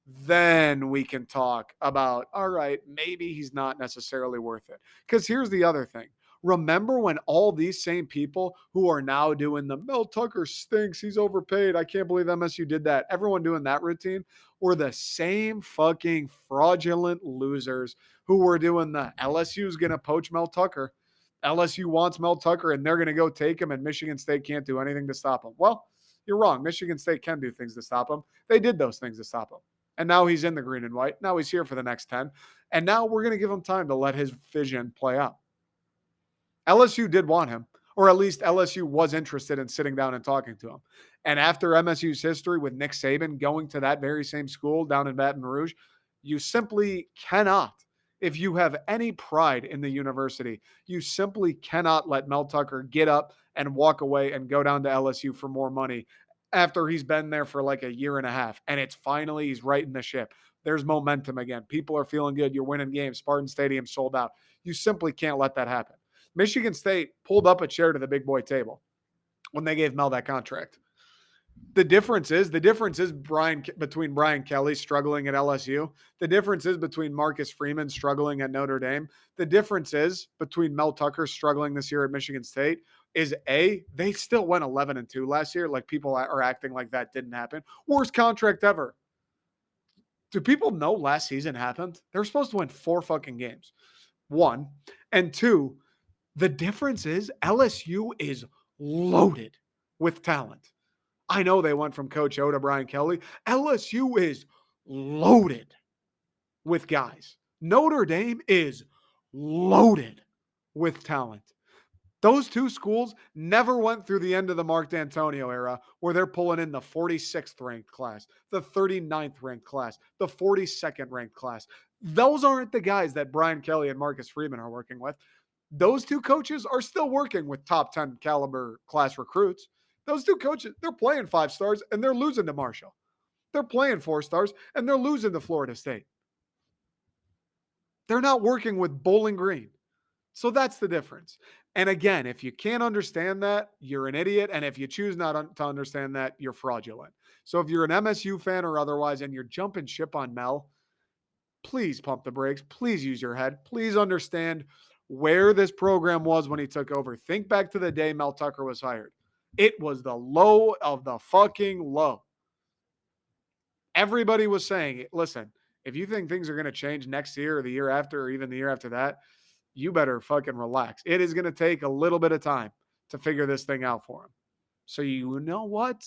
then we can talk about, all right, maybe he's not necessarily worth it. Because here's the other thing. Remember when all these same people who are now doing the Mel Tucker stinks, he's overpaid, I can't believe MSU did that, everyone doing that routine, were the same fucking fraudulent losers who were doing the LSU's going to poach Mel Tucker. LSU wants Mel Tucker and they're going to go take him and Michigan State can't do anything to stop him. Well, you're wrong. Michigan State can do things to stop him. They did those things to stop him. And now he's in the green and white. Now he's here for the next 10. And now we're going to give him time to let his vision play out. LSU did want him, or at least LSU was interested in sitting down and talking to him. And after MSU's history with Nick Saban going to that very same school down in Baton Rouge, you simply cannot, if you have any pride in the university, you simply cannot let Mel Tucker get up and walk away and go down to LSU for more money after he's been there for like a year and a half. And it's finally, he's righting the ship. There's momentum again. People are feeling good. You're winning games. Spartan Stadium sold out. You simply can't let that happen. Michigan State pulled up a chair to the big boy table when they gave Mel that contract. The difference is between Brian Kelly struggling at LSU. The difference is between Marcus Freeman struggling at Notre Dame. The difference is between Mel Tucker struggling this year at Michigan State is they still went 11-2 last year. Like people are acting like that didn't happen. Worst contract ever. Do people know last season happened? They're supposed to win 4 fucking games. 1. And 2, the difference is LSU is loaded with talent. I know they went from Coach O to Brian Kelly. LSU is loaded with guys. Notre Dame is loaded with talent. Those two schools never went through the end of the Mark D'Antonio era where they're pulling in the 46th ranked class, the 39th ranked class, the 42nd ranked class. Those aren't the guys that Brian Kelly and Marcus Freeman are working with. Those two coaches are still working with top 10 caliber class recruits. Those two coaches, they're playing 5 stars and they're losing to Marshall. They're playing 4 stars and they're losing to Florida State. They're not working with Bowling Green. So that's the difference. And again, if you can't understand that, you're an idiot. And if you choose not to understand that, you're fraudulent. So if you're an MSU fan or otherwise, and you're jumping ship on Mel, please pump the brakes. Please use your head. Please understand where this program was when he took over. Think back to the day Mel Tucker was hired. It was the low of the fucking low. Everybody was saying, listen, if you think things are going to change next year or the year after or even the year after that, you better fucking relax. It is going to take a little bit of time to figure this thing out for him. So you know what?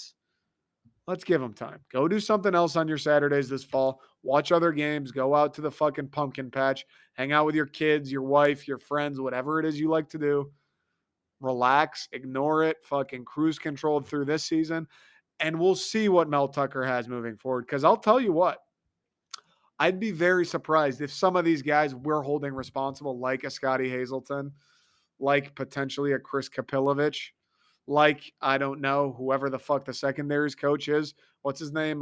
Let's give him time. Go do something else on your Saturdays this fall. Watch other games. Go out to the fucking pumpkin patch. Hang out with your kids, your wife, your friends, whatever it is you like to do. Relax, ignore it, fucking cruise control through this season. And we'll see what Mel Tucker has moving forward. Because I'll tell you what, I'd be very surprised if some of these guys we're holding responsible, like a Scotty Hazelton, like potentially a Chris Kapilovich, like, I don't know, whoever the fuck the secondaries coach is. What's his name?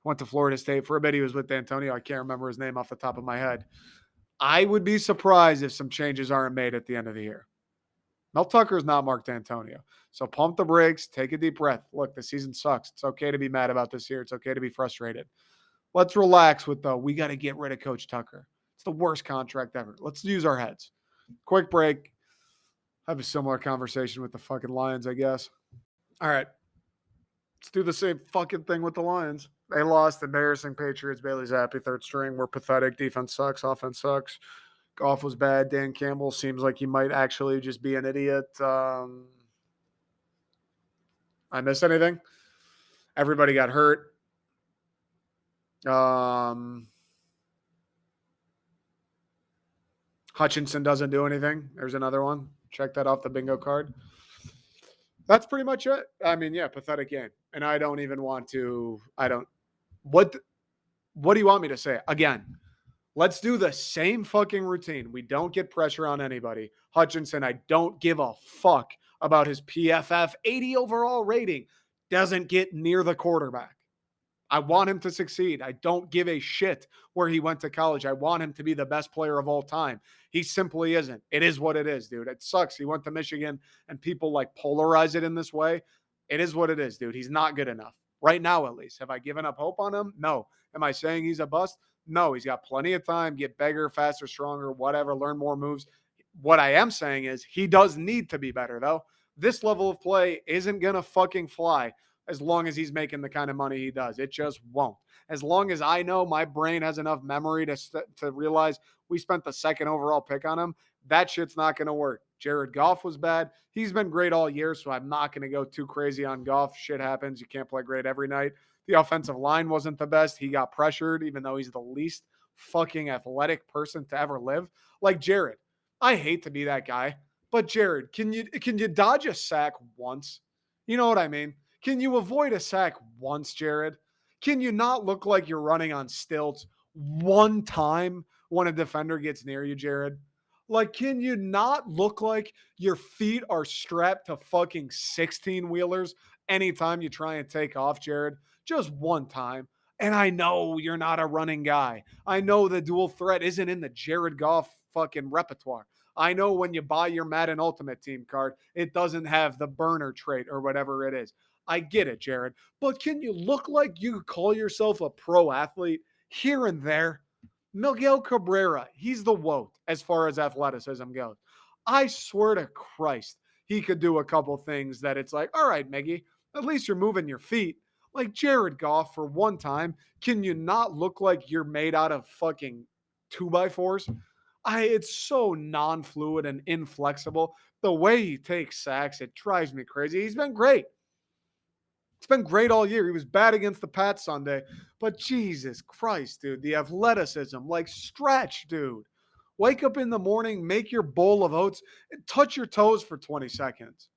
Went to Florida State for a bit. He was with Antonio. I can't remember his name off the top of my head. I would be surprised if some changes aren't made at the end of the year. Mel Tucker is not Mark D'Antonio. So pump the brakes, take a deep breath. Look, the season sucks. It's okay to be mad about this year. It's okay to be frustrated. Let's relax with we got to get rid of Coach Tucker. It's the worst contract ever. Let's use our heads. Quick break. Have a similar conversation with the fucking Lions, I guess. All right. Let's do the same fucking thing with the Lions. They lost. Embarrassing Patriots. Bailey Zappi, third string. We're pathetic. Defense sucks. Offense sucks. Goff was bad. Dan Campbell seems like he might actually just be an idiot. I miss anything? Everybody got hurt. Hutchinson doesn't do anything. There's another one. Check that off the bingo card. That's pretty much it. I mean, yeah, pathetic game. And I don't even want to what do you want me to say? Again, let's do the same fucking routine. We don't get pressure on anybody. Hutchinson, I don't give a fuck about his PFF 80 overall rating. Doesn't get near the quarterback. I want him to succeed. I don't give a shit where he went to college. I want him to be the best player of all time. He simply isn't. It is what it is, dude. It sucks. He went to Michigan and people like polarize it in this way. It is what it is, dude. He's not good enough. Right now, at least. Have I given up hope on him? No. Am I saying he's a bust? No. He's got plenty of time. Get bigger, faster, stronger, whatever. Learn more moves. What I am saying is he does need to be better, though. This level of play isn't going to fucking fly as long as he's making the kind of money he does. It just won't. As long as I know my brain has enough memory to realize we spent the second overall pick on him, that shit's not going to work. Jared Goff was bad. He's been great all year, so I'm not going to go too crazy on Goff. Shit happens. You can't play great every night. The offensive line wasn't the best. He got pressured, even though he's the least fucking athletic person to ever live. Like Jared. I hate to be that guy, but Jared, can you dodge a sack once? You know what I mean? Can you avoid a sack once, Jared? Can you not look like you're running on stilts one time when a defender gets near you, Jared? Like, can you not look like your feet are strapped to fucking 16 wheelers anytime you try and take off, Jared? Just one time. And I know you're not a running guy. I know the dual threat isn't in the Jared Goff fucking repertoire. I know when you buy your Madden Ultimate Team card, it doesn't have the burner trait or whatever it is. I get it, Jared. But can you look like you call yourself a pro athlete here and there? Miguel Cabrera, he's the woat as far as athleticism goes. I swear to Christ, he could do a couple things that it's like, all right, Miggy, at least you're moving your feet. Like Jared Goff, for one time, can you not look like you're made out of fucking 2x4s? It's so non-fluid and inflexible. The way he takes sacks, it drives me crazy. He's been great. It's been great all year. He was bad against the Pats Sunday, but Jesus Christ, dude, the athleticism, like stretch, dude. Wake up in the morning, make your bowl of oats, and touch your toes for 20 seconds.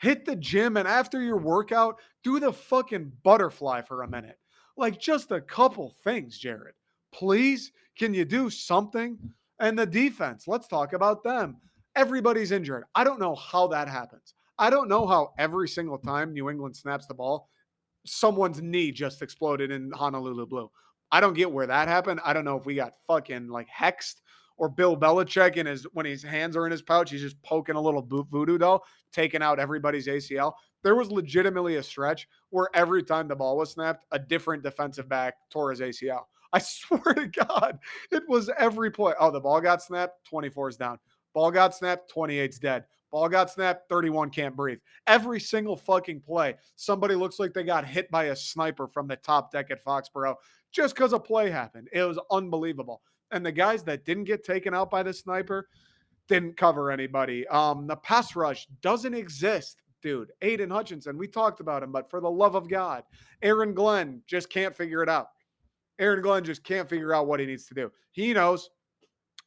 Hit the gym, and after your workout, do the fucking butterfly for a minute. Like just a couple things, Jared. Please, can you do something? And the defense, let's talk about them. Everybody's injured. I don't know how that happens. I don't know how every single time New England snaps the ball, someone's knee just exploded in Honolulu Blue. I don't get where that happened. I don't know if we got fucking like hexed or Bill Belichick when his hands are in his pouch, he's just poking a little voodoo doll, taking out everybody's ACL. There was legitimately a stretch where every time the ball was snapped, a different defensive back tore his ACL. I swear to God, it was every play. Oh, the ball got snapped, 24 is down. Ball got snapped, 28's dead. Ball got snapped, 31 can't breathe. Every single fucking play, somebody looks like they got hit by a sniper from the top deck at Foxborough just because a play happened. It was unbelievable. And the guys that didn't get taken out by the sniper didn't cover anybody. The pass rush doesn't exist, dude. Aiden Hutchinson, we talked about him, but for the love of God, Aaron Glenn just can't figure it out. Aaron Glenn just can't figure out what he needs to do. He knows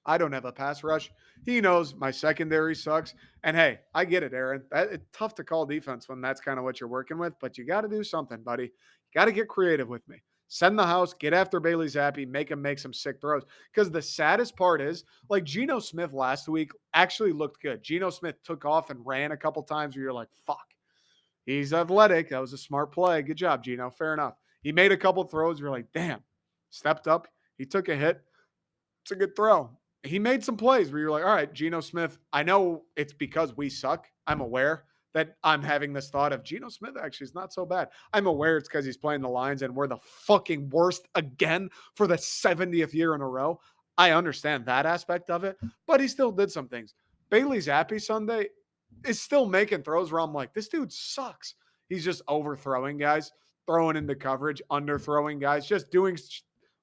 I don't have a pass rush. He knows my secondary sucks. And hey, I get it, Aaron. It's tough to call defense when that's kind of what you're working with, but you got to do something, buddy. You got to get creative with me. Send the house, get after Bailey Zappi, make him make some sick throws. Because the saddest part is, like Geno Smith last week actually looked good. Geno Smith took off and ran a couple times where you're like, fuck. He's athletic. That was a smart play. Good job, Geno. Fair enough. He made a couple throws. You're like, damn. Stepped up. He took a hit. It's a good throw. He made some plays where you're like, all right, Geno Smith, I know it's because we suck. I'm aware that I'm having this thought of Geno Smith actually is not so bad. I'm aware it's because he's playing the Lions and we're the fucking worst again for the 70th year in a row. I understand that aspect of it, but he still did some things. Bailey Zappi Sunday is still making throws where I'm like, this dude sucks. He's just overthrowing guys, throwing into coverage, underthrowing guys, just doing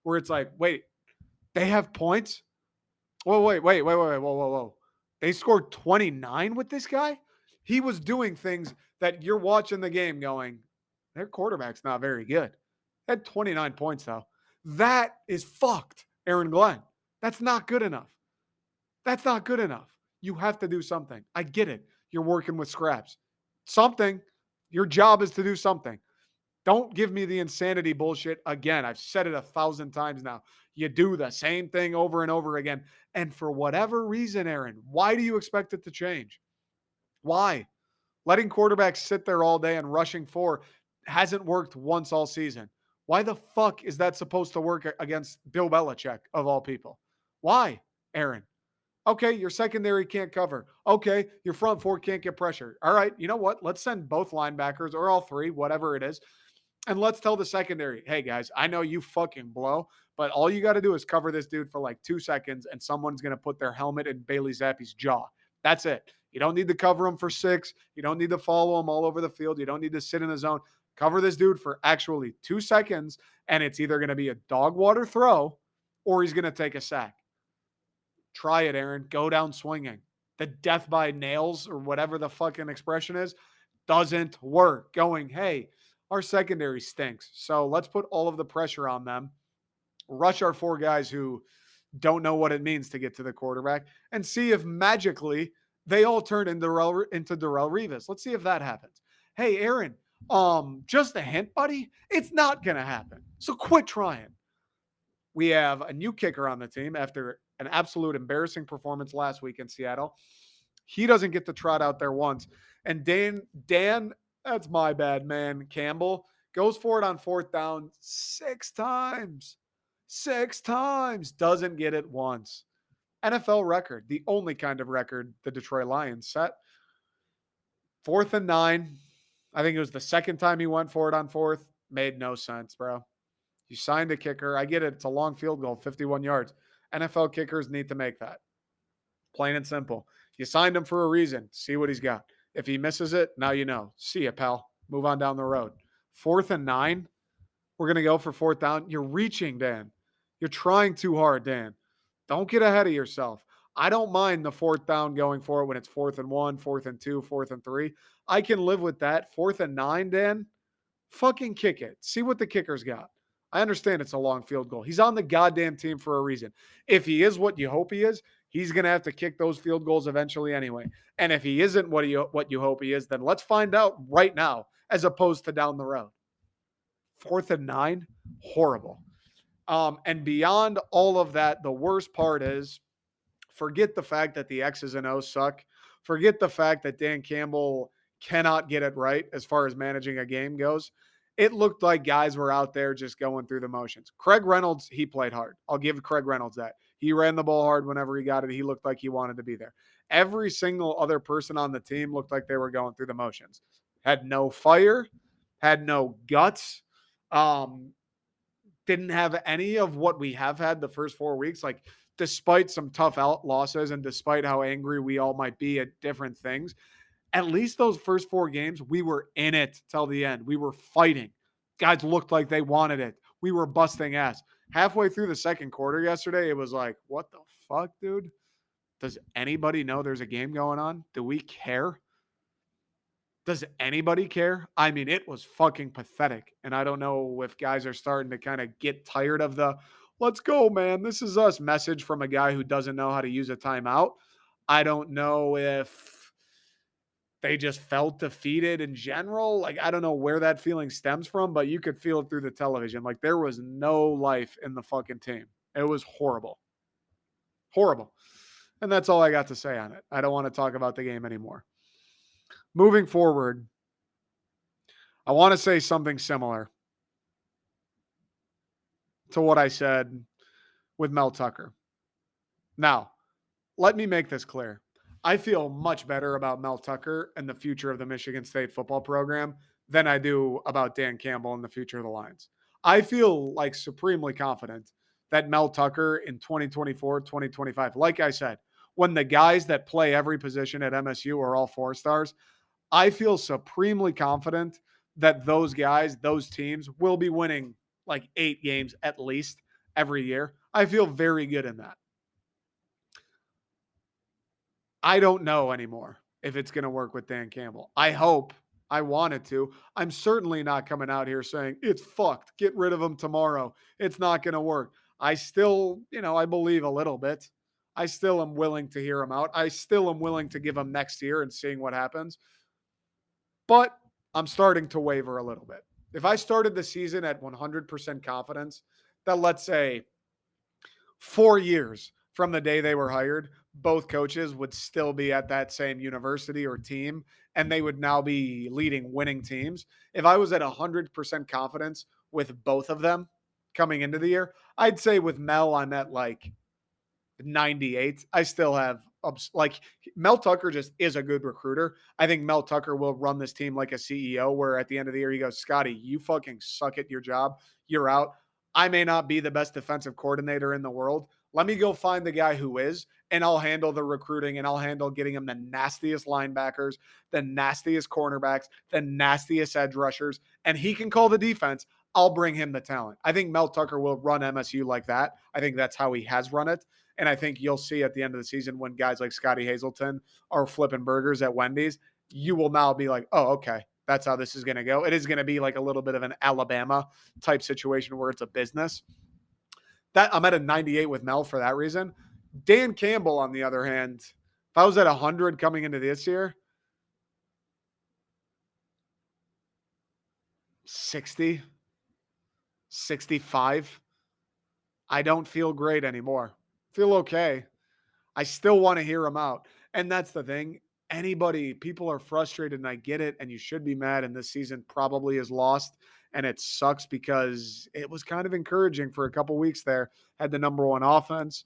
where it's like, wait, they have points? Whoa, whoa. They scored 29 with this guy? He was doing things that you're watching the game going, their quarterback's not very good. Had 29 points, though. That is fucked, Aaron Glenn. That's not good enough. That's not good enough. You have to do something. I get it. You're working with scraps. Something. Your job is to do something. Don't give me the insanity bullshit again. I've said it 1,000 times now. You do the same thing over and over again. And for whatever reason, Aaron, why do you expect it to change? Why? Letting quarterbacks sit there all day and rushing four hasn't worked once all season. Why the fuck is that supposed to work against Bill Belichick, of all people? Why, Aaron? Okay, your secondary can't cover. Okay, your front four can't get pressure. All right, you know what? Let's send both linebackers or all three, whatever it is. And let's tell the secondary, hey guys, I know you fucking blow, but all you got to do is cover this dude for like 2 seconds and someone's going to put their helmet in Bailey Zappi's jaw. That's it. You don't need to cover him for 6. You don't need to follow him all over the field. You don't need to sit in the zone. Cover this dude for actually 2 seconds, and it's either going to be a dog water throw or he's going to take a sack. Try it, Aaron. Go down swinging. The death by nails or whatever the fucking expression is doesn't work. Going, hey, our secondary stinks. So let's put all of the pressure on them, rush our 4 guys who don't know what it means to get to the quarterback, and see if magically they all turn into Darrelle Revis. Let's see if that happens. Hey, Aaron, just a hint, buddy. It's not going to happen. So quit trying. We have a new kicker on the team after an absolute embarrassing performance last week in Seattle. He doesn't get to trot out there once. And Dan, that's my bad, man. Campbell goes for it on 4th down 6 times. 6 times. Doesn't get it once. NFL record, the only kind of record the Detroit Lions set. 4th and 9. I think it was the second time he went for it on 4th. Made no sense, bro. You signed a kicker. I get it. It's a long field goal, 51 yards. NFL kickers need to make that. Plain and simple. You signed him for a reason. See what he's got. If he misses it, now you know. See ya, pal. Move on down the road. 4th and 9. We're going to go for 4th down. You're reaching, Dan. You're trying too hard, Dan. Don't get ahead of yourself. I don't mind the 4th down going for it when it's 4th and 1, 4th and 2, 4th and 3. I can live with that. 4th and 9, Dan, fucking kick it. See what the kicker's got. I understand it's a long field goal. He's on the goddamn team for a reason. If he is what you hope he is, he's going to have to kick those field goals eventually anyway. And if he isn't what you hope he is, then let's find out right now as opposed to down the road. 4th and 9, horrible. And beyond all of that, the worst part is forget the fact that the X's and O's suck. Forget the fact that Dan Campbell cannot get it right as far as managing a game goes. It looked like guys were out there just going through the motions. Craig Reynolds, he played hard. I'll give Craig Reynolds that. He ran the ball hard whenever he got it. He looked like he wanted to be there. Every single other person on the team looked like they were going through the motions. Had no fire, had no guts, didn't have any of what we have had the first 4 weeks. Like, despite some tough losses and despite how angry we all might be at different things, at least those first 4 games, we were in it till the end. We were fighting. Guys looked like they wanted it. We were busting ass. Halfway through the second quarter yesterday, it was like, what the fuck, dude? Does anybody know there's a game going on? Do we care? Does anybody care? I mean, it was fucking pathetic. And I don't know if guys are starting to kind of get tired of the let's go, man. This is us message from a guy who doesn't know how to use a timeout. I don't know if they just felt defeated in general. Like, I don't know where that feeling stems from, but you could feel it through the television. Like, there was no life in the fucking team. It was horrible. Horrible. And that's all I got to say on it. I don't want to talk about the game anymore. Moving forward, I want to say something similar to what I said with Mel Tucker. Now, let me make this clear. I feel much better about Mel Tucker and the future of the Michigan State football program than I do about Dan Campbell and the future of the Lions. I feel like supremely confident that Mel Tucker in 2024, 2025, like I said, when the guys that play every position at MSU are all 4-stars, I feel supremely confident that those guys, those teams will be winning like 8 games at least every year. I feel very good in that. I don't know anymore if it's going to work with Dan Campbell. I hope. I wanted to. I'm certainly not coming out here saying it's fucked. Get rid of him tomorrow. It's not going to work. I still, I believe a little bit. I still am willing to hear him out. I still am willing to give him next year and seeing what happens. But I'm starting to waver a little bit. If I started the season at 100% confidence that, let's say, 4 years from the day they were hired, both coaches would still be at that same university or team, and they would now be leading winning teams. If I was at 100% confidence with both of them coming into the year, I'd say with Mel, I'm at like 98. I still have like Mel Tucker just is a good recruiter. I think Mel Tucker will run this team like a CEO where at the end of the year he goes, Scotty, you fucking suck at your job. You're out. I may not be the best defensive coordinator in the world. Let me go find the guy who is, and I'll handle the recruiting and I'll handle getting him the nastiest linebackers, the nastiest cornerbacks, the nastiest edge rushers, and he can call the defense. I'll bring him the talent. I think Mel Tucker will run MSU like that. I think that's how he has run it. And I think you'll see at the end of the season when guys like Scotty Hazelton are flipping burgers at Wendy's, you will now be like, oh, okay, that's how this is going to go. It is going to be like a little bit of an Alabama type situation where it's a business. That I'm at a 98 with Mel for that reason. Dan Campbell, on the other hand, if I was at 100 coming into this year, 60, 65, I don't feel great anymore. Feel okay. I still want to hear him out. And that's the thing. People are frustrated, and I get it. And you should be mad. And this season probably is lost. And it sucks because it was kind of encouraging for a couple weeks there. Had the number one offense,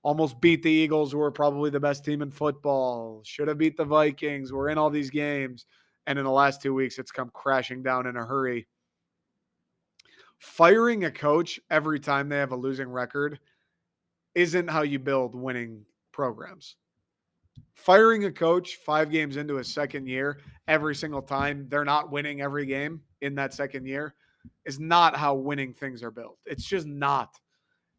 almost beat the Eagles, who were probably the best team in football. Should have beat the Vikings. We're in all these games. And in the last 2 weeks, it's come crashing down in a hurry. Firing a coach every time they have a losing record isn't how you build winning programs. Firing a coach 5 games into his second year every single time they're not winning every game in that second year is not how winning things are built. It's just not.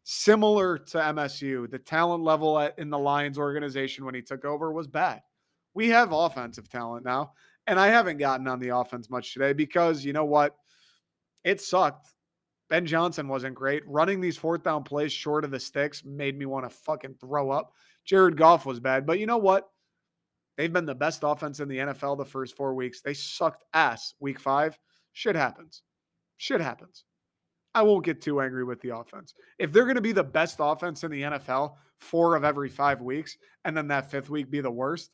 Similar to MSU, the talent level in the Lions organization when he took over was bad. We have offensive talent now, and I haven't gotten on the offense much today because you know what? It sucked. Ben Johnson wasn't great. Running these 4th down plays short of the sticks made me want to fucking throw up. Jared Goff was bad, but you know what? They've been the best offense in the NFL the first 4 weeks. They sucked ass week 5. Shit happens. Shit happens. I won't get too angry with the offense. If they're going to be the best offense in the NFL 4 of every 5 weeks, and then that 5th week be the worst,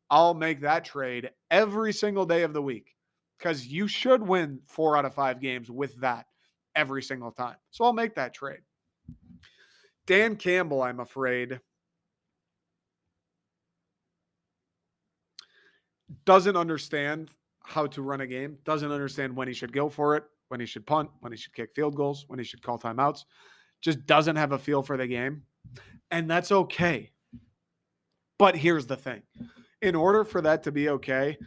I'll make that trade every single day of the week because you should win 4 out of 5 games with that every single time. So I'll make that trade. Dan Campbell, I'm afraid, doesn't understand how to run a game, doesn't understand when he should go for it, when he should punt, when he should kick field goals, when he should call timeouts, just doesn't have a feel for the game. And that's okay. But here's the thing. In order for that to be okay,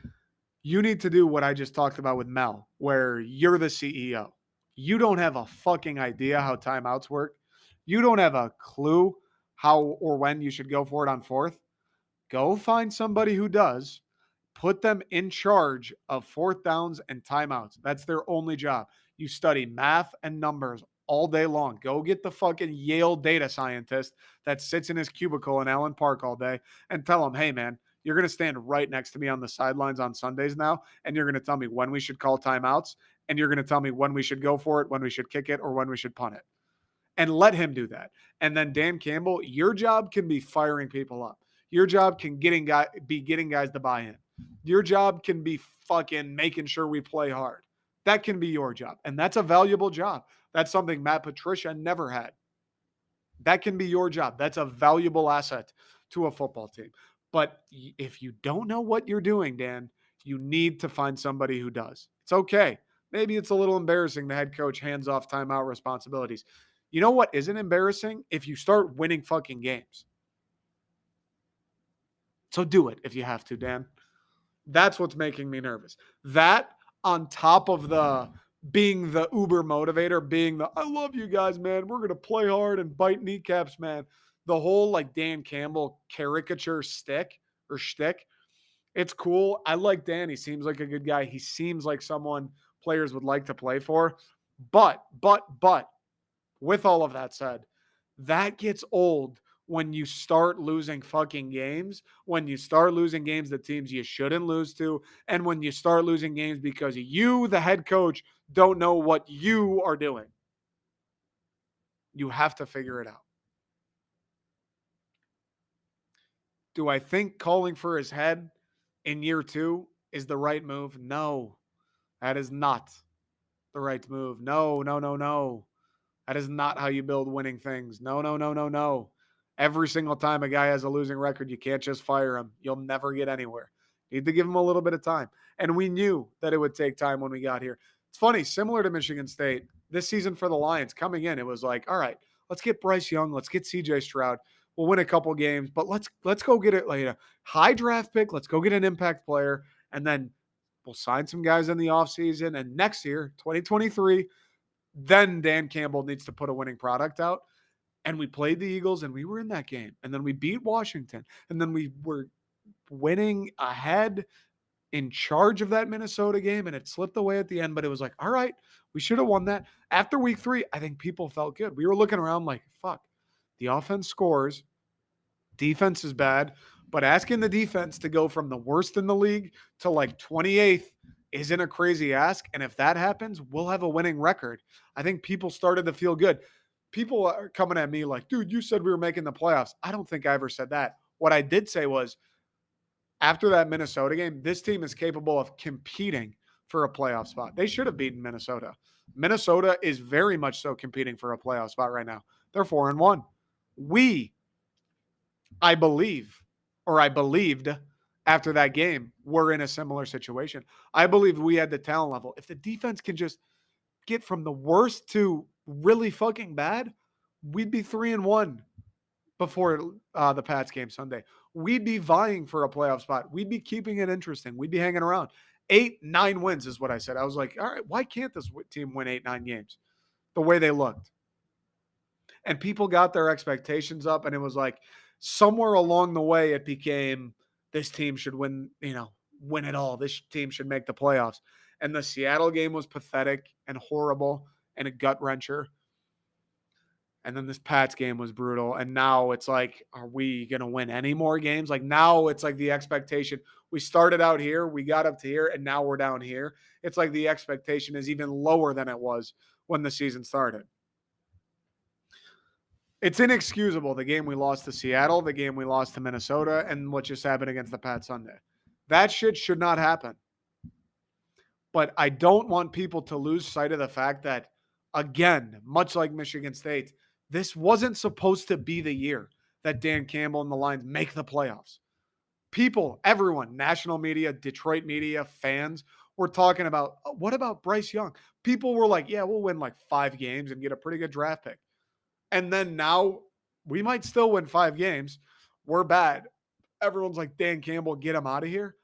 you need to do what I just talked about with Mel, where you're the CEO. You don't have a fucking idea how timeouts work. You don't have a clue how or when you should go for it on fourth. Go find somebody who does. Put them in charge of fourth downs and timeouts. That's their only job. You study math and numbers all day long. Go get the fucking Yale data scientist that sits in his cubicle in Allen Park all day and tell him, hey, man, you're going to stand right next to me on the sidelines on Sundays now, and you're going to tell me when we should call timeouts, and you're going to tell me when we should go for it, when we should kick it, or when we should punt it. And let him do that. And then Dan Campbell, your job can be firing people up. Your job can be getting guys to buy in. Your job can be fucking making sure we play hard. That can be your job. And that's a valuable job. That's something Matt Patricia never had. That can be your job. That's a valuable asset to a football team. But if you don't know what you're doing, Dan, you need to find somebody who does. It's okay. Maybe it's a little embarrassing the head coach hands off timeout responsibilities. You know what isn't embarrassing? If you start winning fucking games. So do it if you have to, Dan. That's what's making me nervous. That on top of the being the uber motivator, being the I love you guys, man. We're gonna play hard and bite kneecaps, man. The whole like Dan Campbell caricature stick or shtick. It's cool. I like Dan. He seems like a good guy. He seems like someone players would like to play for. But with all of that said, that gets old when you start losing fucking games, when you start losing games that teams you shouldn't lose to, and when you start losing games because you, the head coach, don't know what you are doing. You have to figure it out. Do I think calling for his head in year 2 is the right move? No, that is not the right move. No, no, no, no. That is not how you build winning things. No, no, no, no, no. Every single time a guy has a losing record, you can't just fire him. You'll never get anywhere. You need to give him a little bit of time. And we knew that it would take time when we got here. It's funny, similar to Michigan State, this season for the Lions coming in, it was like, all right, let's get Bryce Young, let's get CJ Stroud. We'll win a couple games, but let's go get it like a high draft pick. Let's go get an impact player, and then we'll sign some guys in the offseason. And next year, 2023, then Dan Campbell needs to put a winning product out. And we played the Eagles and we were in that game. And then we beat Washington. And then we were winning ahead in charge of that Minnesota game. And it slipped away at the end. But it was like, all right, we should have won that. After week 3, I think people felt good. We were looking around like, fuck, the offense scores. Defense is bad. But asking the defense to go from the worst in the league to like 28th isn't a crazy ask. And if that happens, we'll have a winning record. I think people started to feel good. People are coming at me like, dude, you said we were making the playoffs. I don't think I ever said that. What I did say was after that Minnesota game, this team is capable of competing for a playoff spot. They should have beaten Minnesota. Minnesota is very much so competing for a playoff spot right now. They're 4-1. I believed after that game, we're in a similar situation. I believe we had the talent level. If the defense can just get from the worst to really fucking bad, we'd be 3-1 before the Pats game Sunday. We'd be vying for a playoff spot. We'd be keeping it interesting. We'd be hanging around. 8-9 wins is what I said. I was like, all right, why can't this team win 8-9 games the way they looked? And people got their expectations up, and it was like somewhere along the way it became this team should win, win it all. This team should make the playoffs. And the Seattle game was pathetic and horrible and a gut wrencher. And then this Pats game was brutal. And now it's like, are we going to win any more games? Like now it's like the expectation. We started out here, we got up to here, and now we're down here. It's like the expectation is even lower than it was when the season started. It's inexcusable, the game we lost to Seattle, the game we lost to Minnesota, and what just happened against the Pats Sunday. That shit should not happen. But I don't want people to lose sight of the fact that, again, much like Michigan State, this wasn't supposed to be the year that Dan Campbell and the Lions make the playoffs. People, everyone, national media, Detroit media, fans, were talking about, what about Bryce Young? People were like, yeah, we'll win like 5 games and get a pretty good draft pick. And then now we might still win 5 games. We're bad. Everyone's like, Dan Campbell, get him out of here.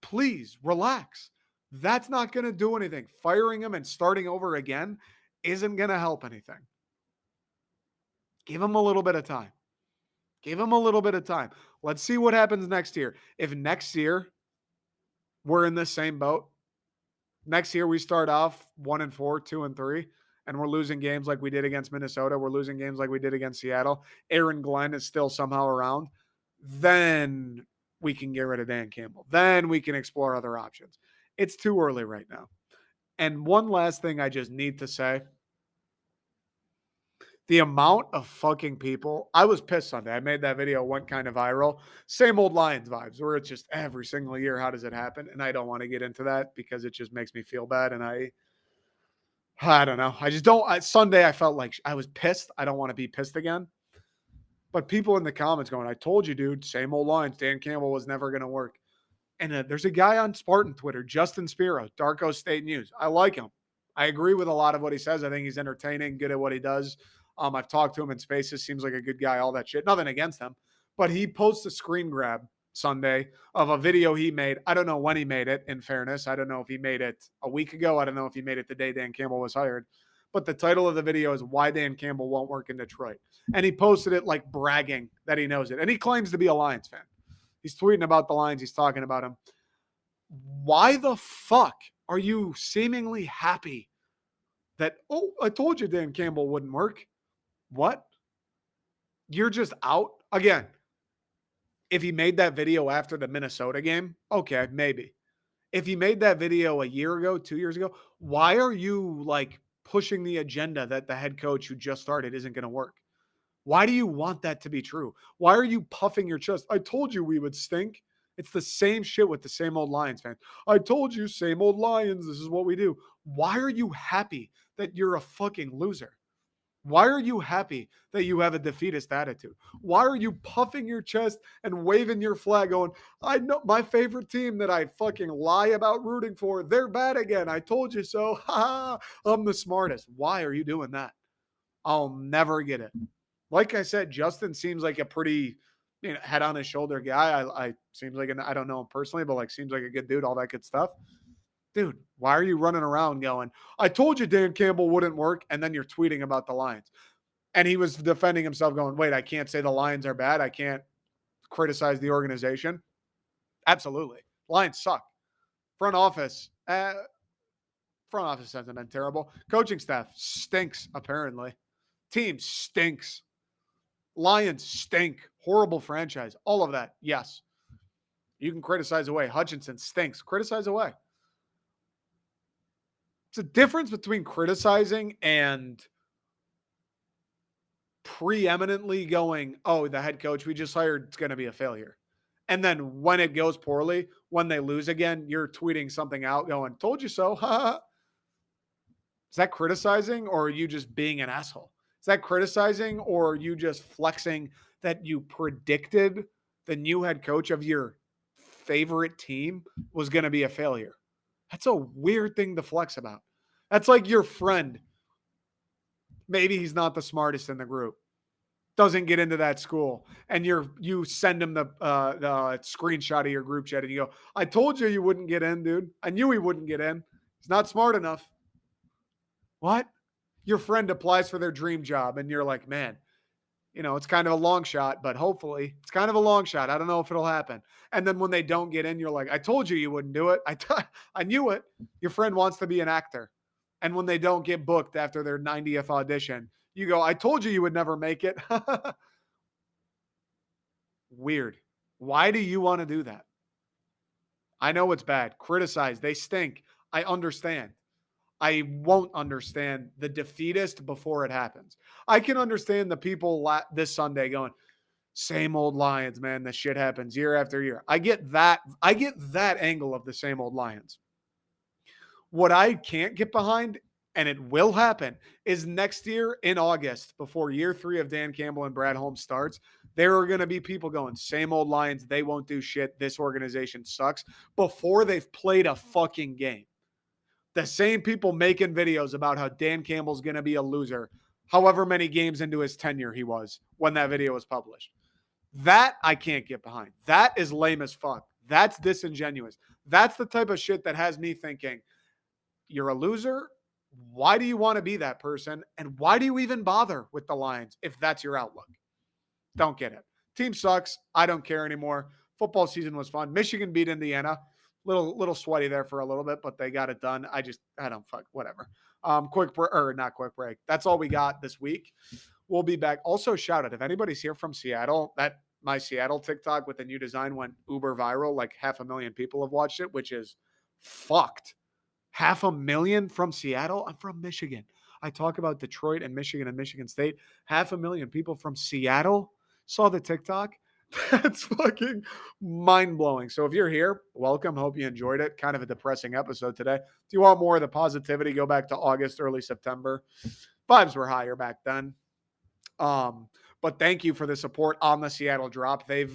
Please relax. That's not going to do anything. Firing him and starting over again isn't going to help anything. Give him a little bit of time. Give him a little bit of time. Let's see what happens next year. If next year we're in the same boat, next year we start off 1-4, 2-3, and we're losing games like we did against Minnesota, we're losing games like we did against Seattle, Aaron Glenn is still somehow around, then we can get rid of Dan Campbell. Then we can explore other options. It's too early right now. And one last thing I just need to say. The amount of fucking people, I was pissed Sunday. I made that video, went kind of viral. Same old Lions vibes, where it's just every single year, how does it happen? And I don't want to get into that because it just makes me feel bad. And I don't know. I just don't. Sunday, I felt like I was pissed. I don't want to be pissed again. But people in the comments going, I told you, dude, same old Lions. Dan Campbell was never going to work. And there's a guy on Spartan Twitter, Justin Spiro, Darko State News. I like him. I agree with a lot of what he says. I think he's entertaining, good at what he does. I've talked to him in Spaces. Seems like a good guy, all that shit. Nothing against him. But he posts a screen grab Sunday of a video he made. I don't know when he made it, in fairness. I don't know if he made it a week ago. I don't know if he made it the day Dan Campbell was hired. But the title of the video is Why Dan Campbell Won't Work in Detroit. And he posted it like bragging that he knows it. And he claims to be a Lions fan. He's tweeting about the Lions. He's talking about them. Why the fuck are you seemingly happy that, oh, I told you Dan Campbell wouldn't work? What? You're just out? Again, if he made that video after the Minnesota game, okay, maybe. If he made that video a year ago, 2 years ago, why are you like pushing the agenda that the head coach who just started isn't going to work? Why do you want that to be true? Why are you puffing your chest? I told you we would stink. It's the same shit with the same old Lions fans. I told you, same old Lions. This is what we do. Why are you happy that you're a fucking loser? Why are you happy that you have a defeatist attitude? Why are you puffing your chest and waving your flag going, I know my favorite team that I fucking lie about rooting for, they're bad again. I told you so. Ha, I'm the smartest. Why are you doing that? I'll never get it. Like I said, Justin seems like a pretty, head on his shoulder guy. I seems like, I don't know him personally, but like seems like a good dude, all that good stuff. Dude, why are you running around going, I told you Dan Campbell wouldn't work, and then you're tweeting about the Lions? And he was defending himself going, wait, I can't say the Lions are bad. I can't criticize the organization. Absolutely. Lions suck. Front office hasn't been terrible. Coaching staff stinks, apparently. Team stinks. Lions stink. Horrible franchise. All of that, yes. You can criticize away. Hutchinson stinks. Criticize away. It's a difference between criticizing and preeminently going, oh, the head coach we just hired is going to be a failure. And then when it goes poorly, when they lose again, you're tweeting something out going, told you so. Is that criticizing, or are you just being an asshole? Is that criticizing, or are you just flexing that you predicted the new head coach of your favorite team was going to be a failure? That's a weird thing to flex about. That's like your friend. Maybe he's not the smartest in the group. Doesn't get into that school. And you send him the screenshot of your group chat and you go, I told you you wouldn't get in, dude. I knew he wouldn't get in. He's not smart enough. What? Your friend applies for their dream job and you're like, man, it's kind of a long shot, but hopefully it's kind of a long shot. I don't know if it'll happen. And then when they don't get in, you're like, I told you you wouldn't do it. I knew it. Your friend wants to be an actor. And when they don't get booked after their 90th audition, you go, I told you would never make it. Weird. Why do you want to do that? I know it's bad. Criticize. They stink. I understand. I won't understand the defeatist before it happens. I can understand the people this Sunday going, same old Lions, man. This shit happens year after year. I get that. I get that angle of the same old Lions. What I can't get behind, and it will happen, is next year in August, before year 3 of Dan Campbell and Brad Holmes starts, there are going to be people going, same old Lions. They won't do shit. This organization sucks, before they've played a fucking game. The same people making videos about how Dan Campbell's going to be a loser, however many games into his tenure he was when that video was published. That I can't get behind. That is lame as fuck. That's disingenuous. That's the type of shit that has me thinking, you're a loser Why do you want to be that person? And why do you even bother with the Lions if that's your outlook? Don't get it. Team sucks. I don't care anymore. Football season was fun. Michigan beat Indiana. Little sweaty there for a little bit, but they got it done. I don't fuck whatever. Quick break or not quick break. That's all we got this week. We'll be back. Also, shout out if anybody's here from Seattle. That my Seattle TikTok with the new design went uber viral. Like 500,000 people have watched it, which is fucked. 500,000 from Seattle. I'm from Michigan. I talk about Detroit and Michigan State. 500,000 people from Seattle saw the TikTok. That's fucking mind blowing. So if you're here, welcome. Hope you enjoyed it. Kind of a depressing episode today. If you want more of the positivity, go back to August, early September. Vibes were higher back then. But thank you for the support on the Seattle drop. They've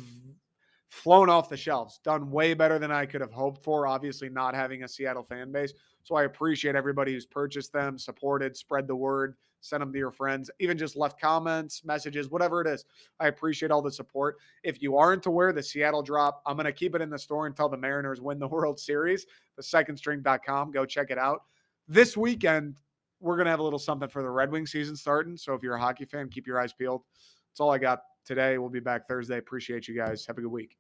flown off the shelves, done way better than I could have hoped for. Obviously, not having a Seattle fan base. So I appreciate everybody who's purchased them, supported, spread the word, send them to your friends, even just left comments, messages, whatever it is. I appreciate all the support. If you aren't aware, the Seattle drop, I'm going to keep it in the store until the Mariners win the World Series. The secondstring.com, go check it out. This weekend, we're going to have a little something for the Red Wings season starting. So if you're a hockey fan, keep your eyes peeled. That's all I got today. We'll be back Thursday. Appreciate you guys. Have a good week.